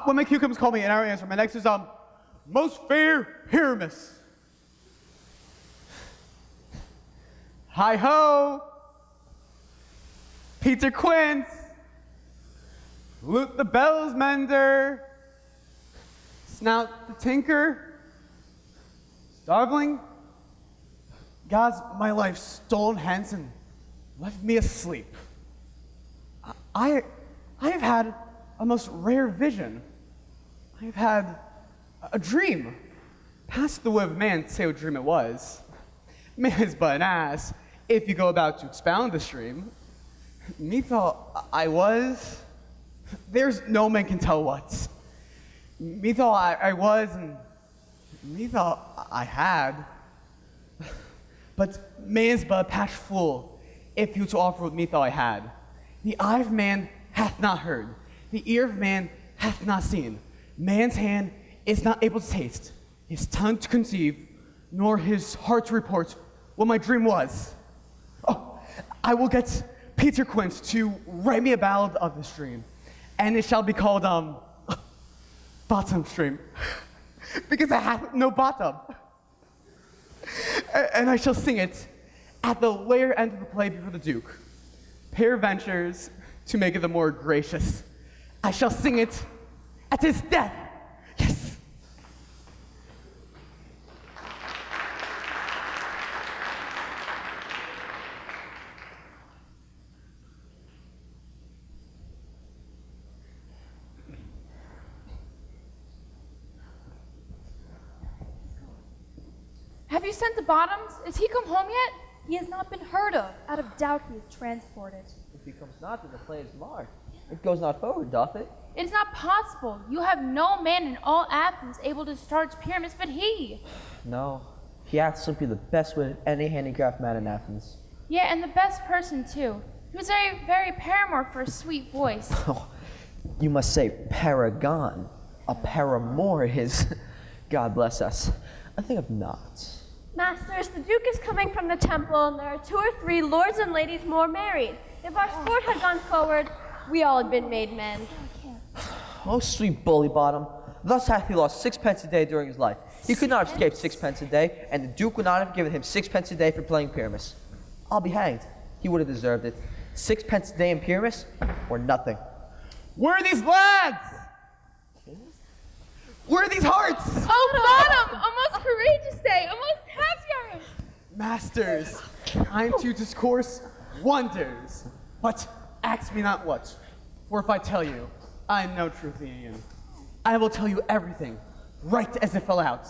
[SPEAKER 7] When my cucumbers call me and I answer, my next is, most fair Pyramus. Hi-ho! Peter Quince! Lute the bells mender! Snout the tinker! Starveling! God's my life stolen hence and left me asleep. I have had a most rare vision. I have had a dream. Past the way of man to say what dream it was. Man is but an ass if you go about to expound this dream. Methought I was, there's no man can tell what. Methought I was, and methought I had. But man's but a patched fool if you to offer what methought I had. The eye of man hath not heard, the ear of man hath not seen. Man's hand is not able to taste, his tongue to conceive, nor his heart to report what my dream was. Oh, I will get Peter Quince to write me a ballad of this dream, and it shall be called bottom stream, because it hath no bottom. And I shall sing it at the later end of the play before the Duke. Peradventures, to make it the more gracious, I shall sing it at his death. Yes.
[SPEAKER 8] Have you sent the Bottoms? Is he come home yet?
[SPEAKER 13] He has not been heard of. Out of doubt he is transported.
[SPEAKER 15] If he comes not, then the play is marred. It goes not forward, doth it?
[SPEAKER 8] It is not possible. You have no man in all Athens able to start pyramids but he.
[SPEAKER 15] No. He hath simply the best wit of any handicraft man in Athens.
[SPEAKER 8] Yeah, and the best person too. He was very, very paramour for a sweet voice.
[SPEAKER 15] Oh, you must say paragon. A paramour is. God bless us. I think of not.
[SPEAKER 2] Masters, the Duke is coming from the temple, and there are 2 or 3 lords and ladies more married. If our sport had gone forward, we all had been made men.
[SPEAKER 15] Oh, sweet bully bottom. Thus hath he lost 6 pence a day during his life. He could not have escaped 6 pence a day, and the Duke would not have given him 6 pence a day for playing Pyramus. I'll be hanged. He would have deserved it. 6 pence a day in Pyramus, or nothing.
[SPEAKER 7] Where are these lads? Where are these hearts?
[SPEAKER 8] Oh, Bottom! A most courageous day, a most happy hour.
[SPEAKER 7] Masters, I am to discourse wonders, but ask me not what. For if I tell you, I am no true Athenian. I will tell you everything, right as it fell out.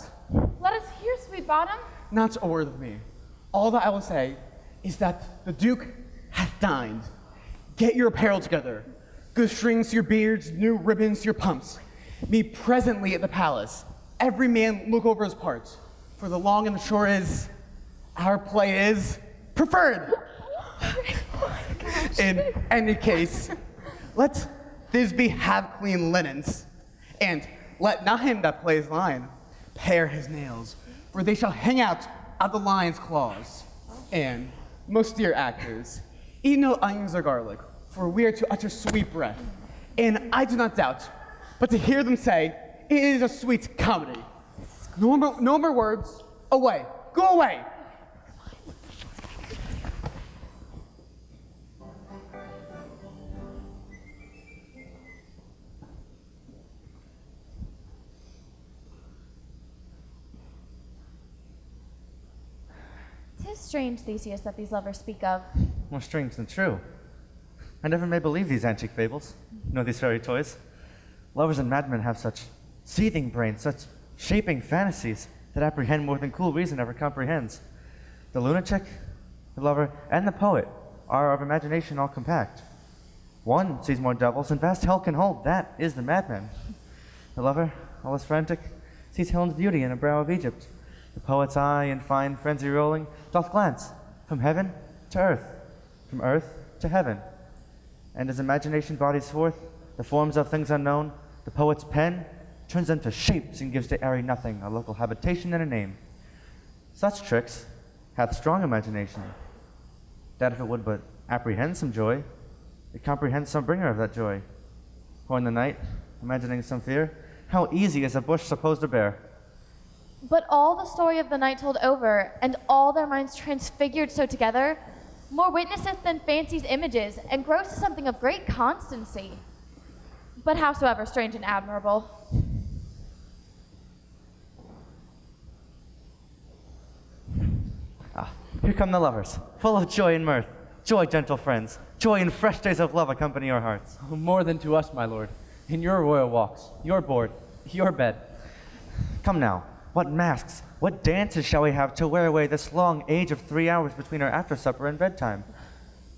[SPEAKER 8] Let us hear, sweet Bottom.
[SPEAKER 7] Not a word of me. All that I will say is that the Duke hath dined. Get your apparel together. Good strings to your beards, new ribbons to your pumps. Meet presently at the palace. Every man look over his parts. For the long and the short is, our play is preferred. In any case, let Thisbe have clean linens, and let not him that plays line pare his nails, for they shall hang out of the lion's claws. And, most dear actors, eat no onions or garlic, for we are to utter sweet breath. And I do not doubt, but to hear them say, it is a sweet comedy. No more words. Away. Go away.
[SPEAKER 16] Tis strange, Theseus, that these lovers speak of.
[SPEAKER 1] More strange than true. I never may believe these antique fables, nor these fairy toys. Lovers and madmen have such seething brains, such shaping fantasies that apprehend more than cool reason ever comprehends. The lunatic, the lover, and the poet are of imagination all compact. One sees more devils than vast hell can hold. That is the madman. The lover, all is frantic, sees Helen's beauty in a brow of Egypt. The poet's eye, in fine frenzy rolling, doth glance from heaven to earth, from earth to heaven. And as imagination bodies forth the forms of things unknown, the poet's pen turns them to shapes and gives to airy nothing a local habitation and a name. Such tricks hath strong imagination, that if it would but apprehend some joy, it comprehends some bringer of that joy. For in the night, imagining some fear, how easy is a bush supposed to bear?
[SPEAKER 16] But all the story of the night told over, and all their minds transfigured so together, more witnesseth than fancy's images, and grows to something of great constancy. But howsoever strange and admirable.
[SPEAKER 1] Here come the lovers, full of joy and mirth. Joy, gentle friends. Joy and fresh days of love accompany your hearts.
[SPEAKER 5] More than to us, my lord. In your royal walks, your board, your bed.
[SPEAKER 1] Come now, what masks, what dances shall we have to wear away this long age of 3 hours between our after supper and bedtime?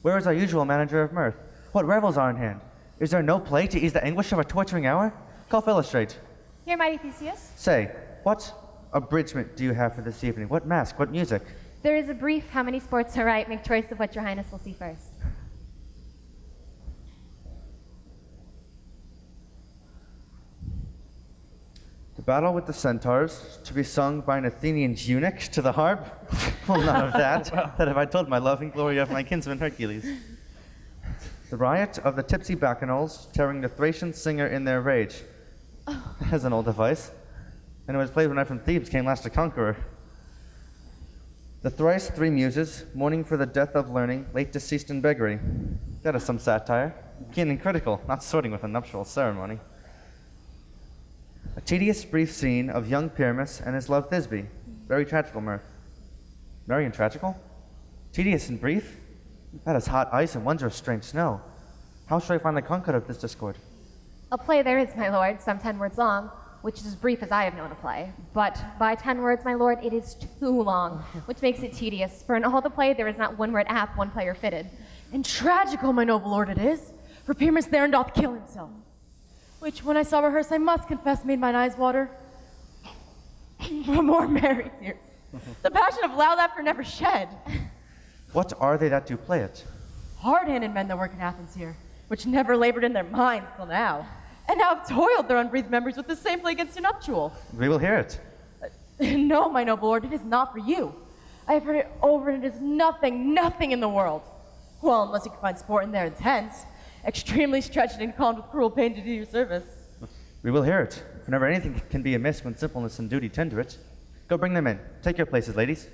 [SPEAKER 1] Where is our usual manager of mirth? What revels are in hand? Is there no play to ease the anguish of a torturing hour? Golf illustrate.
[SPEAKER 16] Here, mighty Theseus.
[SPEAKER 1] Say, what abridgment do you have for this evening? What mask? What music?
[SPEAKER 16] There is a brief how many sports are right. Make choice of what your highness will see first.
[SPEAKER 1] The battle with the centaurs, to be sung by an Athenian eunuch to the harp? Well, none of that. That have I told my love and glory of my kinsman Hercules. The riot of the tipsy bacchanals tearing the Thracian singer in their rage. That's an old device. And it was played when I from Thebes came last a conqueror. The thrice three muses, mourning for the death of learning, late deceased in beggary. That is some satire. Keen and critical, not sorting with a nuptial ceremony. A tedious, brief scene of young Pyramus and his love Thisbe. Very tragical mirth. Merry and tragical? Tedious and brief? That is hot ice and wondrous strange snow. How shall I find the concord of this discord?
[SPEAKER 17] A play there is, my lord, some 10 words long, which is as brief as I have known a play. But by 10 words, my lord, it is too long, which makes it tedious. For in all the play, there is not one word apt, one player fitted.
[SPEAKER 4] And tragical, my noble lord, it is, for Pyramus there doth kill himself. Which, when I saw rehearse, I must confess made mine eyes water. More merry tears. The passion of loud laughter never shed.
[SPEAKER 1] What are they that do play it?
[SPEAKER 4] Hard-handed men that work in Athens here, which never labored in their minds till now, and now have toiled their unbreathed members with the same play against a nuptial.
[SPEAKER 1] We will hear it.
[SPEAKER 4] No, my noble lord, it is not for you. I have heard it over, and it is nothing, nothing in the world. Well, unless you can find sport in their intents, extremely stretched and calmed with cruel pain to do your service.
[SPEAKER 1] We will hear it. For never anything can be amiss when simpleness and duty tend to it. Go bring them in. Take your places, ladies.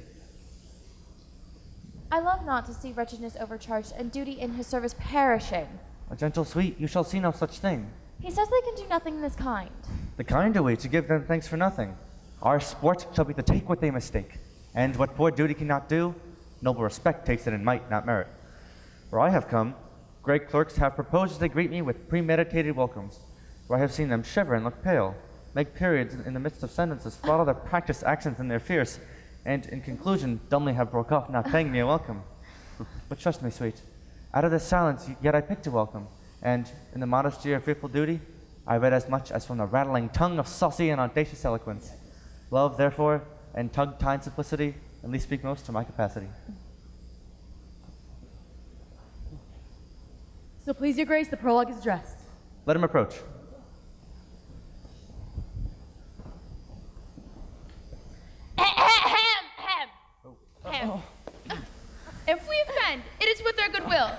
[SPEAKER 16] I love not to see wretchedness overcharged and duty in his service perishing.
[SPEAKER 1] A gentle sweet, you shall see no such thing.
[SPEAKER 16] He says they can do nothing in this kind.
[SPEAKER 1] The kind are we to give them thanks for nothing. Our sport shall be to take what they mistake, and what poor duty cannot do, noble respect takes it in might, not merit. Where I have come, great clerks have proposed they greet me with premeditated welcomes, where I have seen them shiver and look pale, make periods in the midst of sentences, throttle their practiced accents in their fierce, and in conclusion dumbly have broke off, not paying me a welcome. But trust me, sweet, out of this silence yet I picked a welcome, and in the modesty of fearful duty, I read as much as from the rattling tongue of saucy and audacious eloquence. Love, therefore, and tongue-tied simplicity, at least speak most to my capacity.
[SPEAKER 4] So please your grace, the prologue is dressed.
[SPEAKER 1] Let him approach.
[SPEAKER 8] If we offend, it is with our goodwill.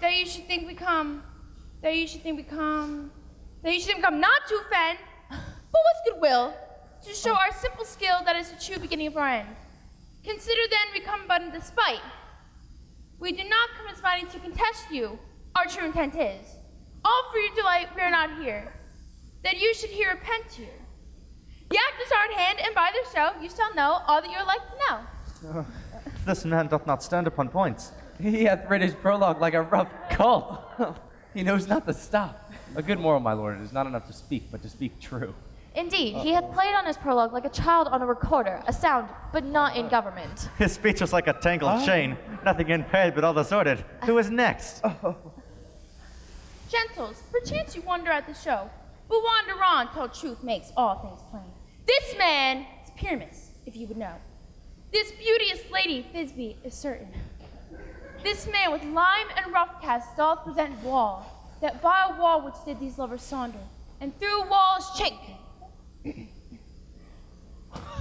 [SPEAKER 8] That you should think we come not to offend, but with goodwill, to show our simple skill that is the true beginning of our end. Consider then we come but in despite. We do not come as fighting to contest you, our true intent is. All for your delight we are not here, that you should here repent here. The act is our at hand, and by their show you shall know all that you are like to know.
[SPEAKER 1] This man doth not stand upon points.
[SPEAKER 5] He hath read his prologue like a rough colt. He knows not to stop. A good moral, my lord, it is not enough to speak, but to speak true.
[SPEAKER 16] Indeed, he hath played on his prologue like a child on a recorder, a sound, but not in government.
[SPEAKER 1] His speech was like a tangled chain, nothing impaired but all disordered. Who is next?
[SPEAKER 8] Gentles, perchance you wonder at the show, but wander on till truth makes all things plain. This man is Pyramus, if you would know. This beauteous lady, Thisbe, is certain. This man with lime and rough cast doth present wall, that vile wall which did these lovers saunder, and through walls shake.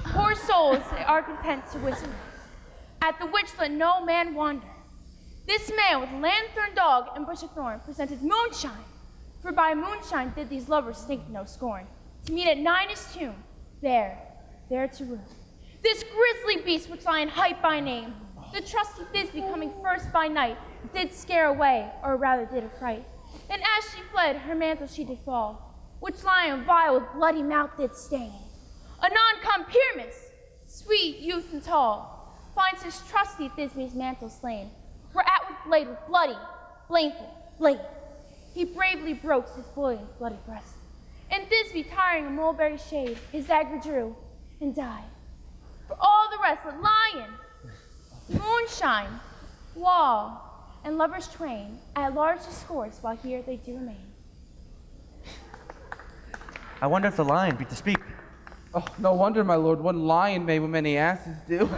[SPEAKER 8] Poor souls, they are content to whisper, at the which let no man wander. This man with lanthorn dog and bush of thorn presented moonshine, for by moonshine did these lovers think no scorn, to meet at Ninus' tomb, there to rue. This grisly beast which lie in height by name, the trusty Thisbe coming first by night, did scare away, or rather did affright. And as she fled, her mantle she did fall, which lion vile with bloody mouth did stain. Anon come Pyramus, sweet youth and tall, finds his trusty Thisbe's mantle slain, whereat with blade with bloody, blameful blade, he bravely broke his boiling bloody breast. And Thisbe, tiring a mulberry shade, his dagger drew, and died. For all the rest, let lion, moonshine, wall, and lovers twain at large discourse while here they do remain.
[SPEAKER 1] I wonder if the lion be to speak.
[SPEAKER 5] Oh, no wonder, my lord, one lion may what many asses do.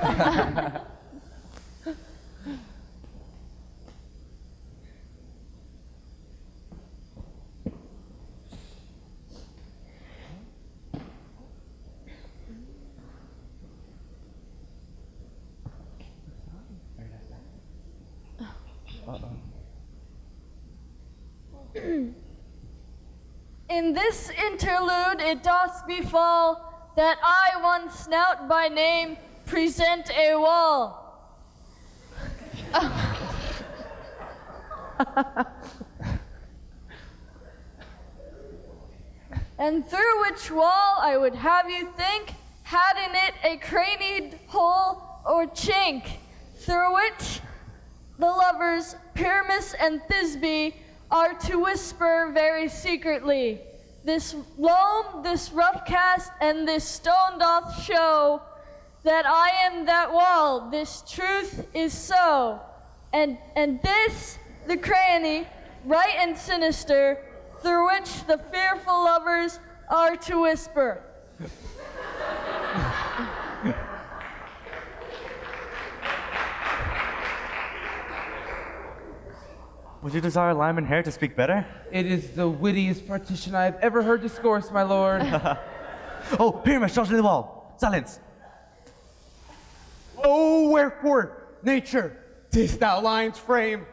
[SPEAKER 18] In this interlude it doth befall that I, one snout by name, present a wall. And through which wall I would have you think had in it a crannied hole or chink, through which the lovers Pyramus and Thisbe are to whisper very secretly. This loam, this rough cast, and this stone doth show that I am that wall. This truth is so. And this the cranny, right and sinister, through which the fearful lovers are to whisper.
[SPEAKER 1] Would you desire Lyman Hare to speak better?
[SPEAKER 5] It is the wittiest partition I have ever heard discourse, my lord.
[SPEAKER 1] Oh, Pyramus, charge to the wall. Silence.
[SPEAKER 7] Oh, wherefore, nature, didst thou lion's frame?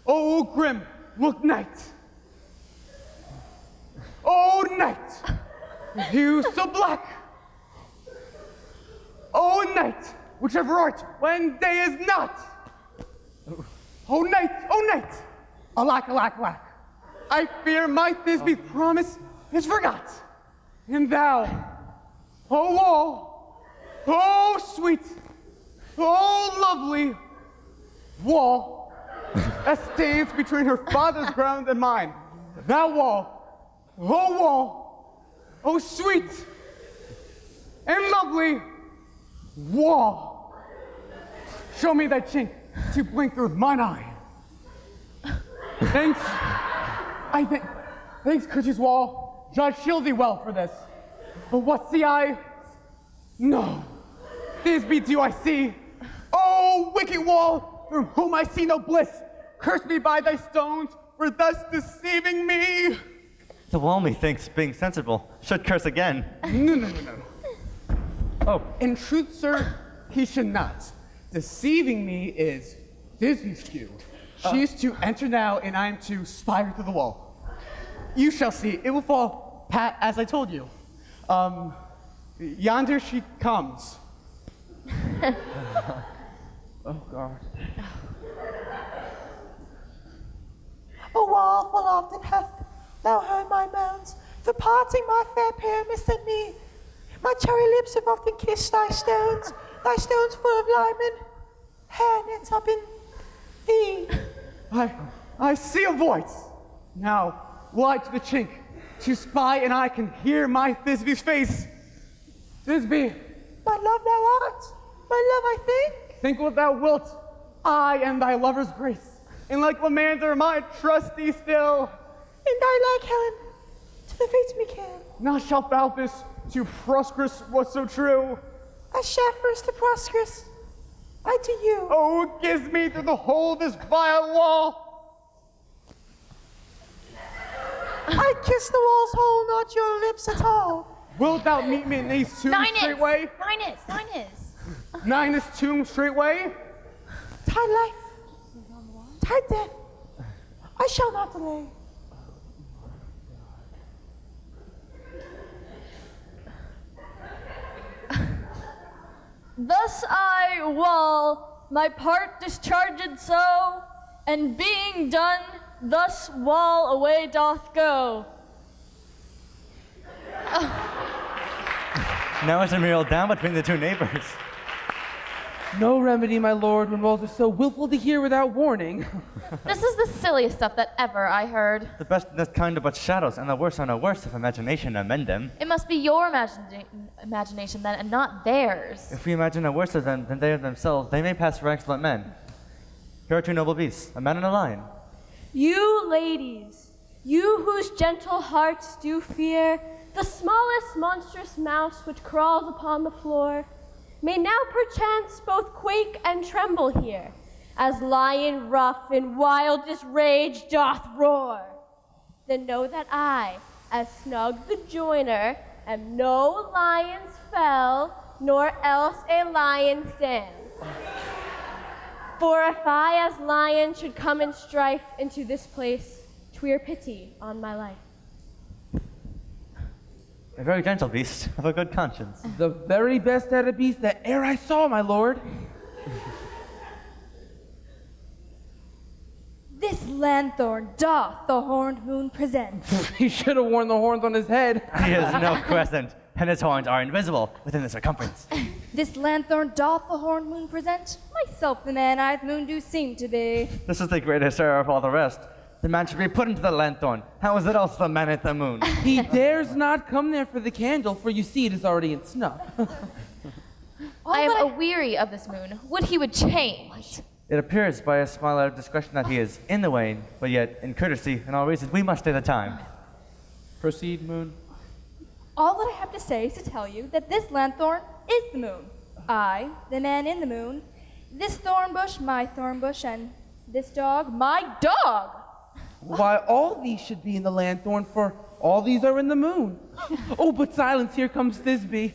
[SPEAKER 7] Oh, grim, look night. Oh, night, hue so black. Oh, night, whichever art, when day is not. Oh, night, alack, alack, alack. I fear my Thisbe promise is forgot. And thou, oh wall, oh sweet, oh lovely wall, that stands between her father's ground and mine. Thou wall, oh sweet and lovely wall, show me that chink to blink through mine eye. Thanks, thanks, Courteous Wall. God shield thee well for this. But what's the eye? No, Thisbe do I see. Oh, wicked wall, from whom I see no bliss. Curse me by thy stones for thus deceiving me.
[SPEAKER 1] The wall, methinks, being sensible, should curse again.
[SPEAKER 7] No. Oh, in truth, sir, he should not. Deceiving me is Thisbe's cue. She is to enter now, and I am to spy her through the wall. You shall see. It will fall pat as I told you. Yonder she comes.
[SPEAKER 5] Oh, God.
[SPEAKER 14] O wall, full often hath thou heard my moans, for parting my fair Pyramus and me. My cherry lips have often kissed thy stones full of Lyman, hair knit up in thee.
[SPEAKER 7] I see a voice. Now, light to the chink, to spy, and I can hear my Thisbe's face. Thisbe.
[SPEAKER 14] My love thou art, my love I think.
[SPEAKER 7] Think what thou wilt. I am thy lover's grace, and like Lamander, my trusty still.
[SPEAKER 14] And I like Helen, to the fates me can.
[SPEAKER 7] Now shalt thou this to Prosperous was so true.
[SPEAKER 14] I shaft first to Prosperous, I to you.
[SPEAKER 7] Oh, it gives me through the whole of this vile wall.
[SPEAKER 14] I kiss the wall's hole, not your lips at all.
[SPEAKER 7] Wilt thou meet me in these tombs straightway?
[SPEAKER 16] Ninus.
[SPEAKER 7] Ninus tomb straightway?
[SPEAKER 14] Tide life, tide death, I shall not delay.
[SPEAKER 18] Thus I, wall, my part discharged so, and being done, thus wall away doth go.
[SPEAKER 1] Now it's a mural down between the two neighbors.
[SPEAKER 5] No remedy, my lord, when walls are so willful to hear without warning.
[SPEAKER 16] This is the silliest stuff that ever I heard.
[SPEAKER 1] The best in this kind are but shadows, and the worst are no worse if imagination amend them.
[SPEAKER 16] It must be your imagination then, and not theirs.
[SPEAKER 1] If we imagine a worse of them than they of themselves, they may pass for excellent men. Here are two noble beasts, a man and a lion.
[SPEAKER 18] You ladies, you whose gentle hearts do fear the smallest monstrous mouse which crawls upon the floor, may now perchance both quake and tremble here, as lion rough in wildest rage doth roar. Then know that I, as Snug the joiner, am no lion's fell, nor else a lion's den. For if I as lion should come in strife into this place, 'twere pity on my life.
[SPEAKER 1] A very gentle beast of a good conscience.
[SPEAKER 5] The very best at a beast that e'er I saw, my lord.
[SPEAKER 18] This lanthorn doth the horned moon present.
[SPEAKER 5] He should have worn the horns on his head.
[SPEAKER 1] He is no crescent, and his horns are invisible within the circumference.
[SPEAKER 18] This lanthorn doth the horned moon present. Myself the man-eyed moon do seem to be.
[SPEAKER 1] This is the greatest error of all the rest. The man should be put into the lanthorn. How is it else the man at the moon?
[SPEAKER 5] He dares not come there for the candle, for you see it is already in snuff.
[SPEAKER 16] I am aweary of this moon. Would he would change.
[SPEAKER 1] It appears by a smile out of discretion that he is in the wane, but yet, in courtesy and all reason, we must stay the time.
[SPEAKER 5] Proceed, moon.
[SPEAKER 18] All that I have to say is to tell you that this lanthorn is the moon. I, the man in the moon, this thorn bush, my thorn bush, and this dog, my dog.
[SPEAKER 5] Why, all these should be in the lanthorn, for all these are in the moon. Oh, but silence, here comes Thisbe.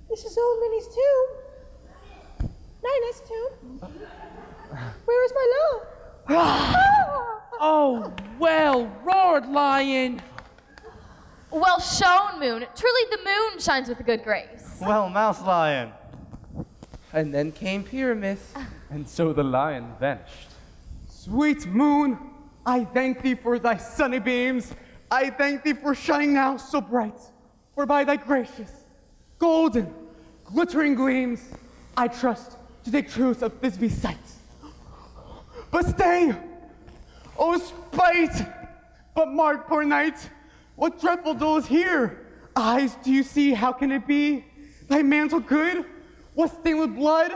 [SPEAKER 14] This is old Minnie's tomb. Nina's tomb. Where is my love?
[SPEAKER 5] Oh, well roared, lion.
[SPEAKER 16] Well shown, moon. Truly the moon shines with good grace.
[SPEAKER 1] Well, mouse lion.
[SPEAKER 5] And then came Pyramus.
[SPEAKER 7] And so the lion vanished. Sweet moon, I thank thee for thy sunny beams. I thank thee for shining now so bright. For by thy gracious, golden, glittering gleams, I trust to take truth of Thisbe's sight. But stay, oh spite! But mark, poor knight, what dreadful dole is here? Eyes, do you see? How can it be? Thy mantle good was stained with blood.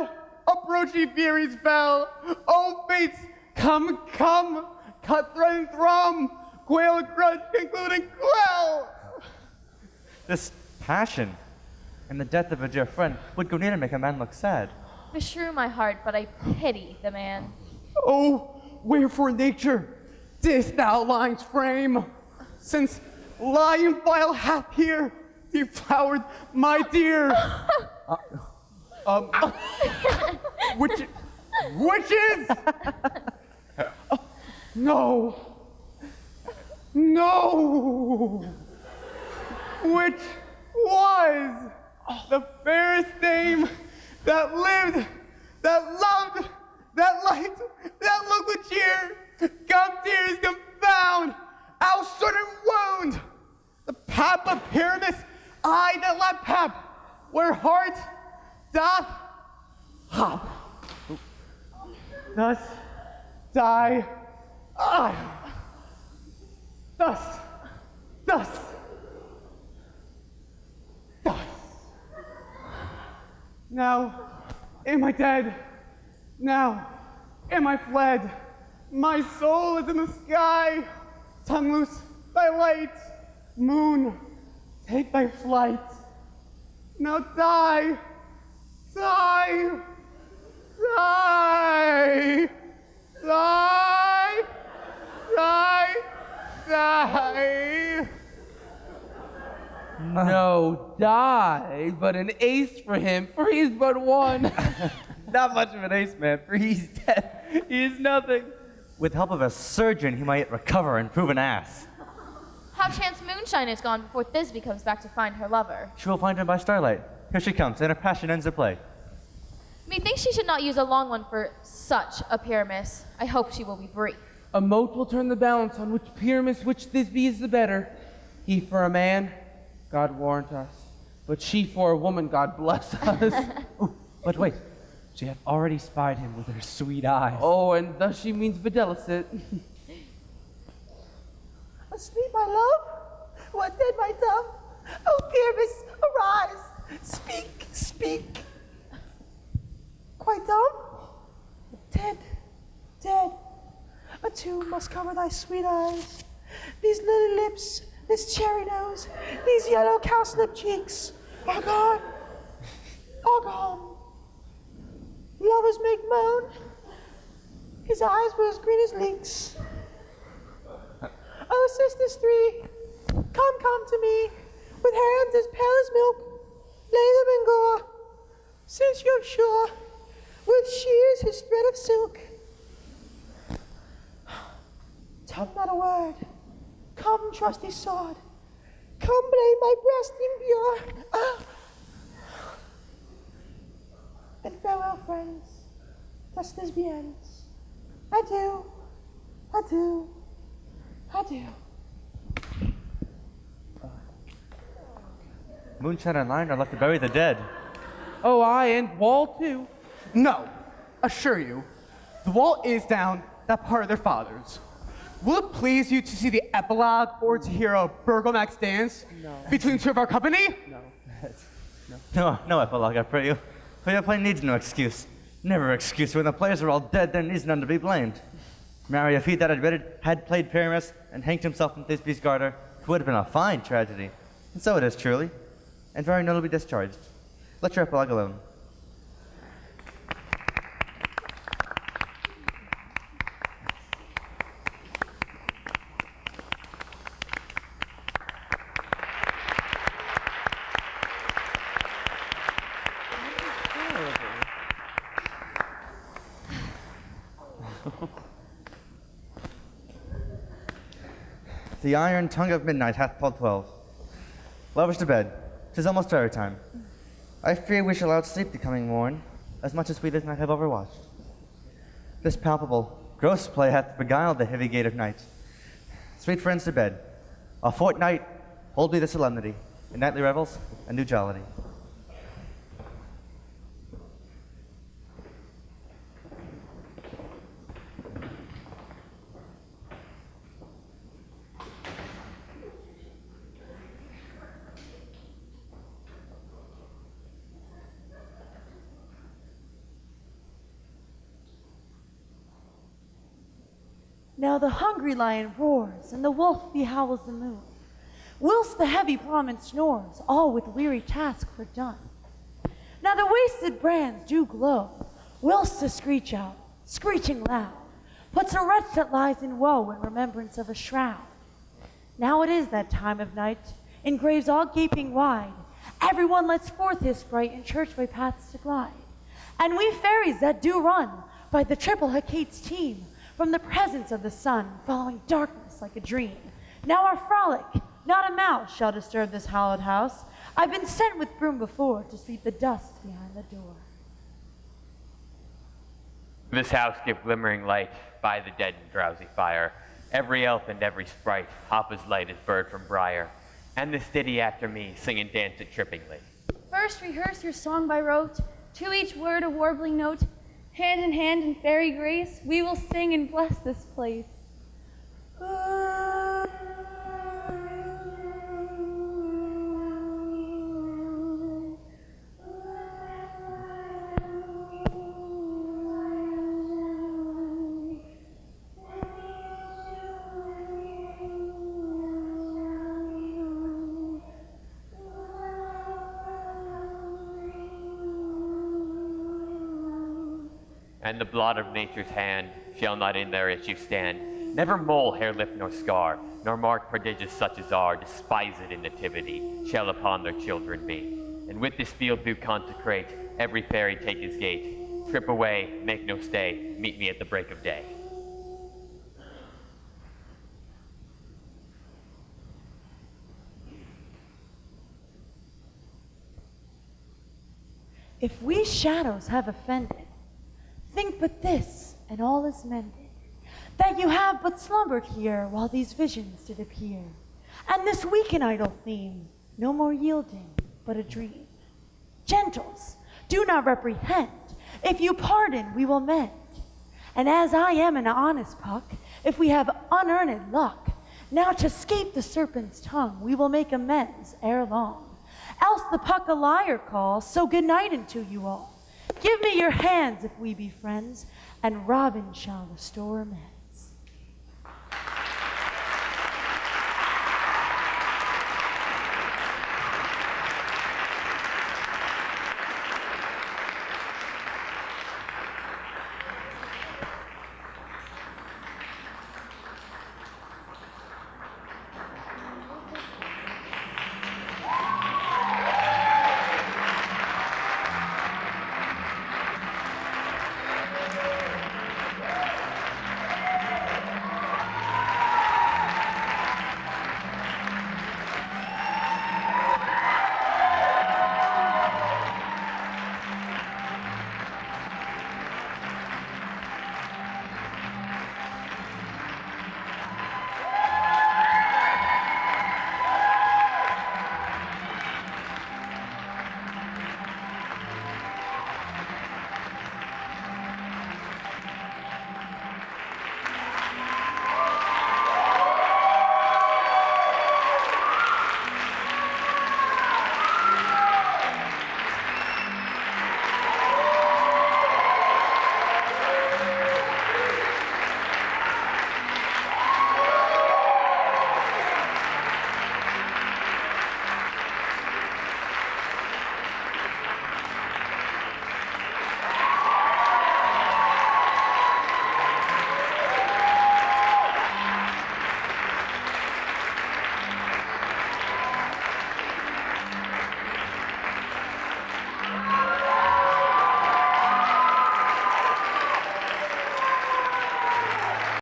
[SPEAKER 7] Approaching furies fell. Oh fates, come, come, cut, thread, and thrum. Quail and grudge, conclude and quell.
[SPEAKER 1] This passion and the death of a dear friend would go near to make a man look sad.
[SPEAKER 16] Beshrew my heart, but I pity the man.
[SPEAKER 7] Oh, wherefore nature didst thou lines frame? Since lion vile hath here deflowered my dear. Witches! No. No. Which was the fairest dame that lived, that loved, that liked, that looked with cheer. Come tears confound, our certain wound. The pap of Pyramus, I that lap pap, where heart doth hop. Thus die I. Thus. Now am I dead? Now am I fled? My soul is in the sky. Tongue loose thy light. Moon, take thy flight. Now die.
[SPEAKER 5] No, die, but an ace for him, for he is but one.
[SPEAKER 1] Not much of an ace, man, for he's dead. He is nothing. With help of a surgeon, he might yet recover and prove an ass.
[SPEAKER 16] How chance moonshine is gone before Thisbe comes back to find her lover.
[SPEAKER 1] She will find him by starlight. Here she comes, and her passion ends the play.
[SPEAKER 16] Methinks she should not use a long one for such a Pyramus. I hope she will be brief.
[SPEAKER 5] A mote will turn the balance on which Pyramus, which Thisbe is the better. He for a man, God warrant us. But she for a woman, God bless us.
[SPEAKER 7] Ooh, but wait, she hath already spied him with her sweet eyes.
[SPEAKER 5] Oh, and thus she means videlicet.
[SPEAKER 14] Asleep, my love? What did my dove? Oh, Pyramus, arise! Speak! Quite dumb? Dead. A tomb must cover thy sweet eyes. These lily lips, this cherry nose, these yellow cowslip cheeks are gone. Lovers make moan. His eyes were as green as lynx. Oh, sisters three, come to me, with hands as pale as milk, lay them in gore, since you're sure, with shears his thread of silk. Come not a word. Come, trusty sword. Come blade my breast impure. And farewell, friends. Thus this be ends. Adieu. Adieu. Adieu.
[SPEAKER 1] Moonshine and Lion are left to bury the dead.
[SPEAKER 7] Oh, aye, and Wall too. No, assure you, the wall is down, that part of their fathers. Will it please you to see the epilogue or to hear a Barnegat dance between two of our company?
[SPEAKER 1] No epilogue, I pray you. For your play needs no excuse. Never excuse. When the players are all dead, there needs none to be blamed. Marry, if he that had played Pyramus and hanged himself in Thisbe's garter, it would have been a fine tragedy. And so it is truly, and very notably discharged. Let your epilogue alone. The iron tongue of midnight hath tolled 12. Lovers to bed, 'tis almost fairy time. I fear we shall outsleep the coming morn, as much as we this night have overwatched. This palpable, gross play hath beguiled the heavy gate of night. Sweet friends to bed, a fortnight hold we the solemnity, in nightly revels and new jollity.
[SPEAKER 10] Now the hungry lion roars, and the wolf behowls the moon, whilst the heavy plowman snores, all with weary task fordone. Now the wasted brands do glow, whilst the screech owl, screeching loud, puts a wretch that lies in woe in remembrance of a shroud. Now it is that time of night, in graves all gaping wide, everyone lets forth his sprite in churchway paths to glide. And we fairies that do run by the triple Hecate's team, from the presence of the sun, following darkness like a dream. Now our frolic, not a mouse shall disturb this hallowed house. I've been sent with broom before to sweep the dust behind the door.
[SPEAKER 11] This house give glimmering light by the dead and drowsy fire. Every elf and every sprite hop as light as bird from briar. And this ditty after me, sing and dance it trippingly.
[SPEAKER 8] First rehearse your song by rote, to each word a warbling note. Hand in hand in fairy grace, we will sing and bless this place.
[SPEAKER 11] And the blot of nature's hand shall not in their issue stand. Never mole, hair, lip, nor scar, nor mark prodigious such as are, despised in nativity, shall upon their children be. And with this field do consecrate, every fairy take his gate. Trip away, make no stay, meet me at the break of day.
[SPEAKER 10] If we shadows have offended, think but this, and all is mended, that you have but slumbered here while these visions did appear. And this weak and idle theme, no more yielding, but a dream. Gentles, do not reprehend. If you pardon, we will mend. And as I am an honest puck, if we have unearned luck, now to escape the serpent's tongue, we will make amends ere long. Else the puck a liar calls, so good night unto you all. Give me your hands if we be friends, and Robin shall restore amends.